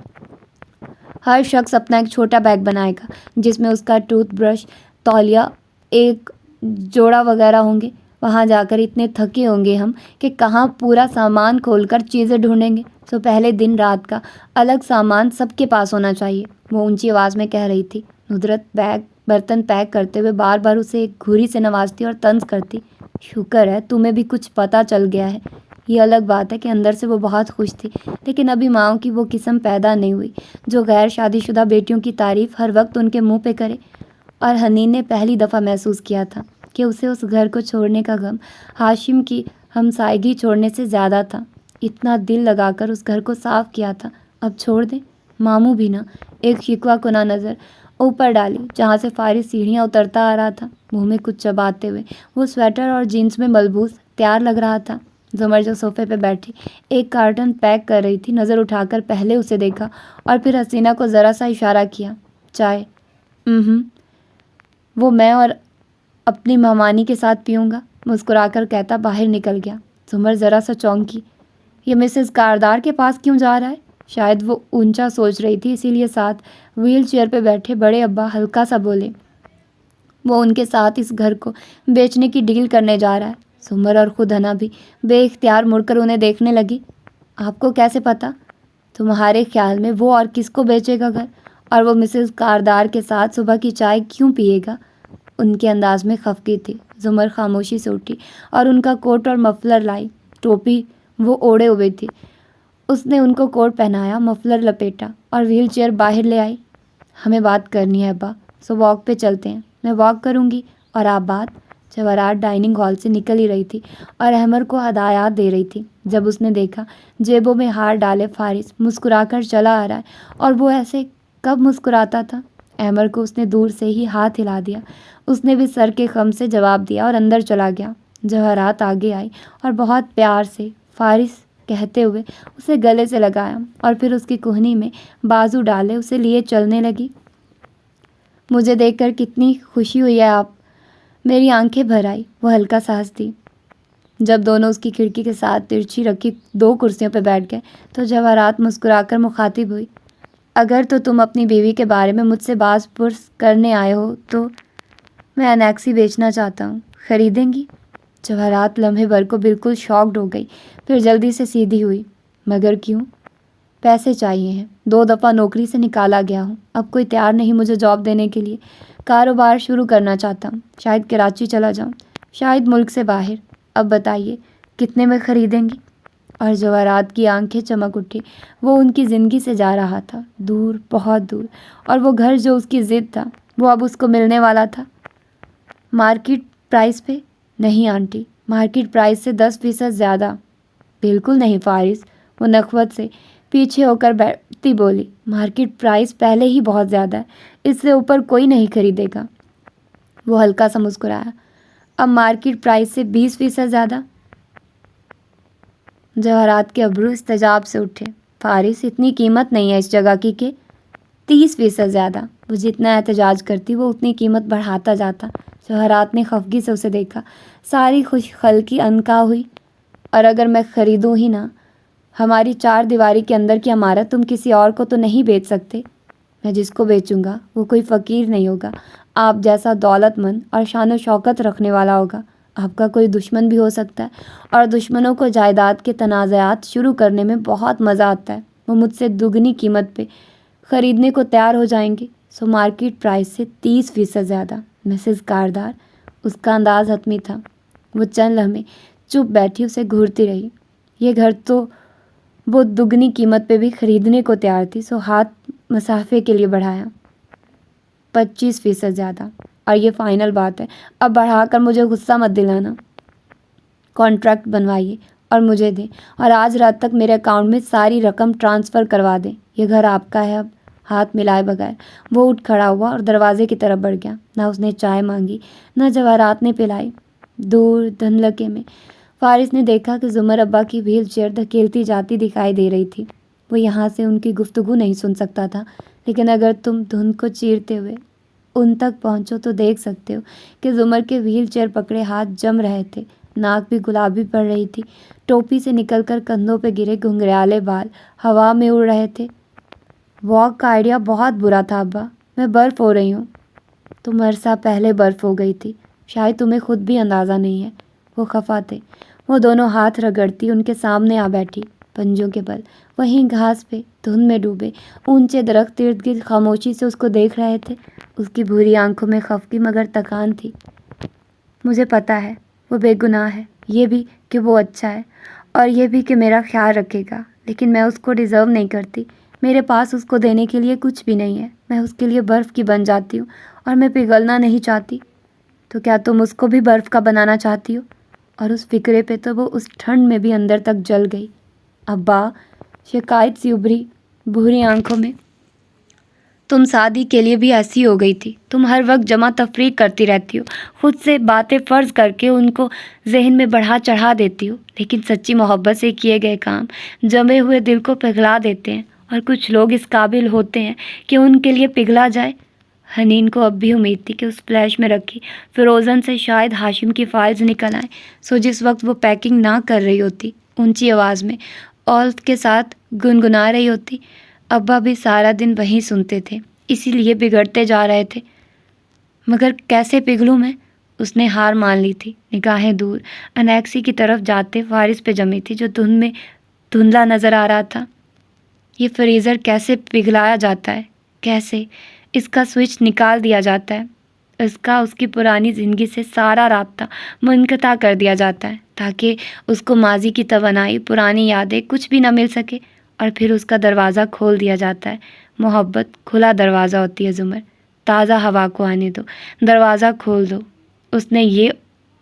Speaker 1: ہر شخص اپنا ایک چھوٹا بیگ بنائے گا جس میں اس کا ٹوتھ برش، تولیہ، ایک جوڑا وغیرہ ہوں گے۔ وہاں جا کر اتنے تھکے ہوں گے ہم کہ کہاں پورا سامان کھول کر چیزیں ڈھونڈیں گے۔ سو پہلے دن رات کا الگ سامان سب کے پاس ہونا چاہیے، وہ اونچی آواز میں کہہ رہی تھی۔ ندرت برتن پیک کرتے ہوئے بار بار اسے ایک گھوری سے نوازتی اور طنز کرتی، شکر ہے تمہیں بھی کچھ پتہ چل گیا ہے۔ یہ الگ بات ہے کہ اندر سے وہ بہت خوش تھی، لیکن ابھی ماؤں کی وہ قسم پیدا نہیں ہوئی جو غیر شادی شدہ بیٹیوں کی تعریف ہر وقت ان کے منہ پہ کرے۔ اور حنین نے پہلی دفعہ محسوس کیا تھا کہ اسے اس گھر کو چھوڑنے کا غم ہاشم کی ہمسائیگی چھوڑنے سے زیادہ تھا۔ اتنا دل لگا کر اس گھر کو صاف کیا تھا، اب چھوڑ دیں؟ ماموں بھی نہ، ایک شکوہ کنہ نظر اوپر ڈالی جہاں سے فارس سیڑھیاں اترتا آ رہا تھا، منہ میں کچھ چباتے ہوئے۔ وہ سویٹر اور جینس میں ملبوس تیار لگ رہا تھا۔ زمر جو صوفے پہ بیٹھی ایک کارٹن پیک کر رہی تھی، نظر اٹھا کر پہلے اسے دیکھا اور پھر حسینہ کو ذرا سا اشارہ کیا، چائے؟ وہ میں اور اپنی مہمانی کے ساتھ پیوں گا، مسکرا کر کہتا باہر نکل گیا۔ زمر ذرا سا چونکی، یہ مسز کاردار کے پاس کیوں جا رہا ہے؟ شاید وہ اونچا سوچ رہی تھی، اسی لیے ساتھ ویل چیئر پہ بیٹھے بڑے ابا ہلکا سا بولے، وہ ان کے ساتھ اس گھر کو بیچنے کی ڈیل کرنے جا رہا ہے۔ زمر اور خود حنا بھی بے اختیار مڑ کر انہیں دیکھنے لگی۔ آپ کو کیسے پتا؟ تمہارے خیال میں وہ اور کس کو بیچے گا گھر؟ اور وہ مسز کاردار کے ساتھ صبح کی چائے کیوں پیے گا؟ ان کے انداز میں خفگی تھی۔ زمر خاموشی سے اٹھی اور ان کا کوٹ اور مفلر لائی۔ ٹوپی وہ اوڑے ہوئے تھی، اس نے ان کو کوٹ پہنایا، مفلر لپیٹا اور ویل چیئر باہر لے آئی۔ ہمیں بات کرنی ہے ابا، سو واک پہ چلتے ہیں۔ میں واک کروں گی اور آپ بات؟ جواہرات ڈائننگ ہال سے نکل ہی رہی تھی اور احمر کو ہدایات دے رہی تھی جب اس نے دیکھا جیبوں میں ہار ڈالے فارس مسکرا کر چلا آ رہا ہے۔ اور وہ ایسے کب مسکراتا تھا؟ احمر کو اس نے دور سے ہی ہاتھ ہلا دیا، اس نے بھی سر کے خم سے جواب دیا اور اندر چلا گیا۔ جواہرات آگے آئی اور بہت پیار سے فارس کہتے ہوئے اسے گلے سے لگایا اور پھر اس کی کوہنی میں بازو ڈالے اسے لیے چلنے لگی۔ مجھے دیکھ کر کتنی خوشی ہوئی ہے آپ؟ میری آنکھیں بھر آئی، وہ ہلکا سا ہنسی۔ جب دونوں اس کی کھڑکی کے ساتھ ترچھی رکھی 2 کرسیوں پہ بیٹھ گئے تو جواہرات مسکرا کر مخاطب ہوئی، اگر تو تم اپنی بیوی کے بارے میں مجھ سے باز پرس کرنے آئے ہو تو میں انیکسی بیچنا چاہتا ہوں، خریدیں گی؟ جواہرات لمحے بھر کو بالکل شاکڈ ہو گئی، پھر جلدی سے سیدھی ہوئی، مگر کیوں؟ پیسے چاہیے ہیں، 2 دفعہ نوکری سے نکالا گیا ہوں، اب کوئی تیار نہیں مجھے جاب دینے کے لیے۔ کاروبار شروع کرنا چاہتا ہوں، شاید کراچی چلا جاؤں، شاید ملک سے باہر۔ اب بتائیے کتنے میں خریدیں گی؟ اور جواہرات کی آنکھیں چمک اٹھی۔ وہ ان کی زندگی سے جا رہا تھا، دور، بہت دور، اور وہ گھر جو اس کی ضد تھا وہ اب اس کو ملنے والا تھا۔ مارکیٹ پرائس پہ؟ نہیں آنٹی، مارکیٹ پرائس سے 10% زیادہ۔ بالکل نہیں فارس، وہ نخوت سے پیچھے ہو کر بیٹھتی بولی۔ مارکیٹ پرائس پہلے ہی بہت زیادہ ہے، اس سے اوپر کوئی نہیں خریدے گا۔ وہ ہلکا سا مسکرایا۔ اب مارکیٹ پرائس سے 20% زیادہ؟ جواہرات کے ابرو استجاب سے اٹھے۔ فارس، اتنی قیمت نہیں ہے اس جگہ کی کہ 30% زیادہ۔ وہ جتنا احتجاج کرتی وہ اتنی قیمت بڑھاتا جاتا۔ جواہرات نے خفگی سے اسے دیکھا۔ ساری خوش خلقی انکا ہوئی۔ اور اگر میں خریدوں ہی نہ، ہماری 4 دیواری کے اندر کی عمارت تم کسی اور کو تو نہیں بیچ سکتے؟ میں جس کو بیچوں گا وہ کوئی فقیر نہیں ہوگا، آپ جیسا دولت مند اور شان و شوکت رکھنے والا ہوگا۔ آپ کا کوئی دشمن بھی ہو سکتا ہے، اور دشمنوں کو جائیداد کے تنازعات شروع کرنے میں بہت مزہ آتا ہے۔ وہ مجھ سے دگنی قیمت پہ خریدنے کو تیار ہو جائیں گے، سو مارکیٹ پرائس سے 30% زیادہ۔ مسز کاردار، اس کا انداز حتمی تھا۔ وہ چند لمحے چپ بیٹھی اسے گھورتی رہی۔ یہ گھر تو وہ دگنی قیمت پہ بھی خریدنے کو تیار تھی، سو ہاتھ مسافے کے لیے بڑھایا۔ 25% زیادہ، اور یہ فائنل بات ہے، اب بڑھا کر مجھے غصہ مت دلانا۔ کانٹریکٹ بنوائیے اور مجھے دیں، اور آج رات تک میرے اکاؤنٹ میں ساری رقم ٹرانسفر کروا دیں۔ یہ گھر آپ کا ہے اب۔ ہاتھ ملائے بغیر وہ اٹھ کھڑا ہوا اور دروازے کی طرف بڑھ گیا۔ نہ اس نے چائے مانگی، نہ جواہرات نے پلائی۔ دور دھندلکے میں فارس نے دیکھا کہ زمر ابا کی وہیل چیئر دھکیلتی جاتی دکھائی دے رہی تھی۔ وہ یہاں سے ان کی گفتگو نہیں سن سکتا تھا، لیکن اگر تم دھند کو چیرتے ہوئے ان تک پہنچو تو دیکھ سکتے ہو کہ زمر کے وہیل چیئر پکڑے ہاتھ جم رہے تھے، ناک بھی گلابی پڑ رہی تھی، ٹوپی سے نکل کر کندھوں پہ گرے گھنگریالے بال ہوا میں اڑ رہے تھے۔ واک کا آئیڈیا بہت برا تھا ابا، میں برف ہو رہی ہوں۔ تم عرصہ پہلے برف ہو گئی تھی، شاید تمہیں خود بھی اندازہ نہیں ہے۔ وہ خفا تھے۔ وہ دونوں ہاتھ رگڑتی ان کے سامنے آ بیٹھی، پنجوں کے بل وہیں گھاس پہ دھند میں ڈوبے اونچے درخت ارد گرد خاموشی سے اس کو دیکھ رہے تھے۔ اس کی بھوری آنکھوں میں خفگی مگر تکان تھی۔ مجھے پتہ ہے وہ بے گناہ ہے، یہ بھی کہ وہ اچھا ہے، اور یہ بھی کہ میرا خیال رکھے گا، لیکن میں اس کو ڈیزرو نہیں کرتی۔ میرے پاس اس کو دینے کے لیے کچھ بھی نہیں ہے۔ میں اس کے لیے برف کی بن جاتی ہوں، اور میں پگھلنا نہیں چاہتی۔ تو کیا تم اس کو بھی برف کا بنانا چاہتی ہو؟ اور اس فکرے پہ تو وہ اس ٹھنڈ میں بھی اندر تک جل گئی۔ ابا، شکایت سی ابھری بھوری آنکھوں میں، تم شادی کے لیے بھی ایسی ہو گئی تھی۔ تم ہر وقت جمع تفریق کرتی رہتی ہو، خود سے باتیں فرض کر کے ان کو ذہن میں بڑھا چڑھا دیتی ہو، لیکن سچی محبت سے کیے گئے کام جمے ہوئے دل کو پگھلا دیتے ہیں، اور کچھ لوگ اس قابل ہوتے ہیں کہ ان کے لیے پگھلا جائے۔ حنین کو اب بھی امید تھی کہ اس فلیش میں رکھی فروزن سے شاید ہاشم کی فائلز نکل آئیں، سو جس وقت وہ پیکنگ نہ کر رہی ہوتی، اونچی آواز میں اولت کے ساتھ گنگنا رہی ہوتی، ابا بھی سارا دن وہیں سنتے تھے، اسی لیے بگڑتے جا رہے تھے۔ مگر کیسے پگھلوں میں؟ اس نے ہار مان لی تھی۔ نگاہیں دور انیکسی کی طرف جاتے فارس پہ جمی تھی، جو دھند میں دھندلا نظر آ رہا تھا۔ یہ فریزر کیسے پگھلایا جاتا ہے؟ کیسے اس کا سوئچ نکال دیا جاتا ہے؟ اس کی پرانی زندگی سے سارا رابطہ منقطع کر دیا جاتا ہے، تاکہ اس کو ماضی کی توانائی، پرانی یادیں کچھ بھی نہ مل سکے، اور پھر اس کا دروازہ کھول دیا جاتا ہے۔ محبت کھلا دروازہ ہوتی ہے زمر، تازہ ہوا کو آنے دو، دروازہ کھول دو۔ اس نے یہ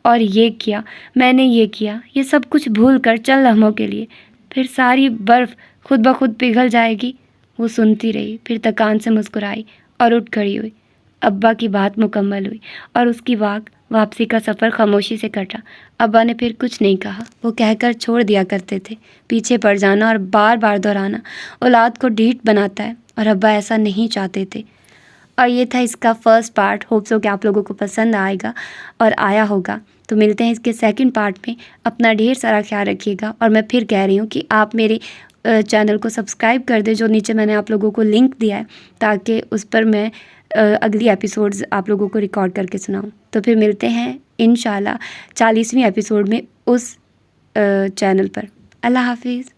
Speaker 1: اور یہ کیا، میں نے یہ کیا، یہ سب کچھ بھول کر چند لمحوں کے لیے، پھر ساری برف خود بخود پگھل جائے گی۔ وہ سنتی رہی، پھر تکان سے مسکرائی اور اٹھ کھڑی ہوئی۔ ابا کی بات مکمل ہوئی، اور اس کی واپسی کا سفر خاموشی سے کٹا۔ ابا نے پھر کچھ نہیں کہا۔ وہ کہہ کر چھوڑ دیا کرتے تھے، پیچھے پڑ جانا اور بار بار دہرانا اولاد کو ڈھیٹ بناتا ہے، اور ابا ایسا نہیں چاہتے تھے۔ اور یہ تھا اس کا فرسٹ پارٹ۔ ہوپ سو کہ آپ لوگوں کو پسند آئے گا اور آیا ہوگا۔ تو ملتے ہیں اس کے سیکنڈ پارٹ میں۔ اپنا ڈھیر سارا خیال رکھیے گا، اور میں پھر کہہ رہی ہوں کہ آپ میرے چینل کو سبسکرائب کر دیں، جو نیچے میں نے آپ لوگوں کو لنک دیا ہے، تاکہ اس پر میں اگلی ایپیسوڈز آپ لوگوں کو ریکارڈ کر کے سناؤں۔ تو پھر ملتے ہیں انشاءاللہ 40ویں ایپیسوڈ میں اس چینل پر۔ اللہ حافظ۔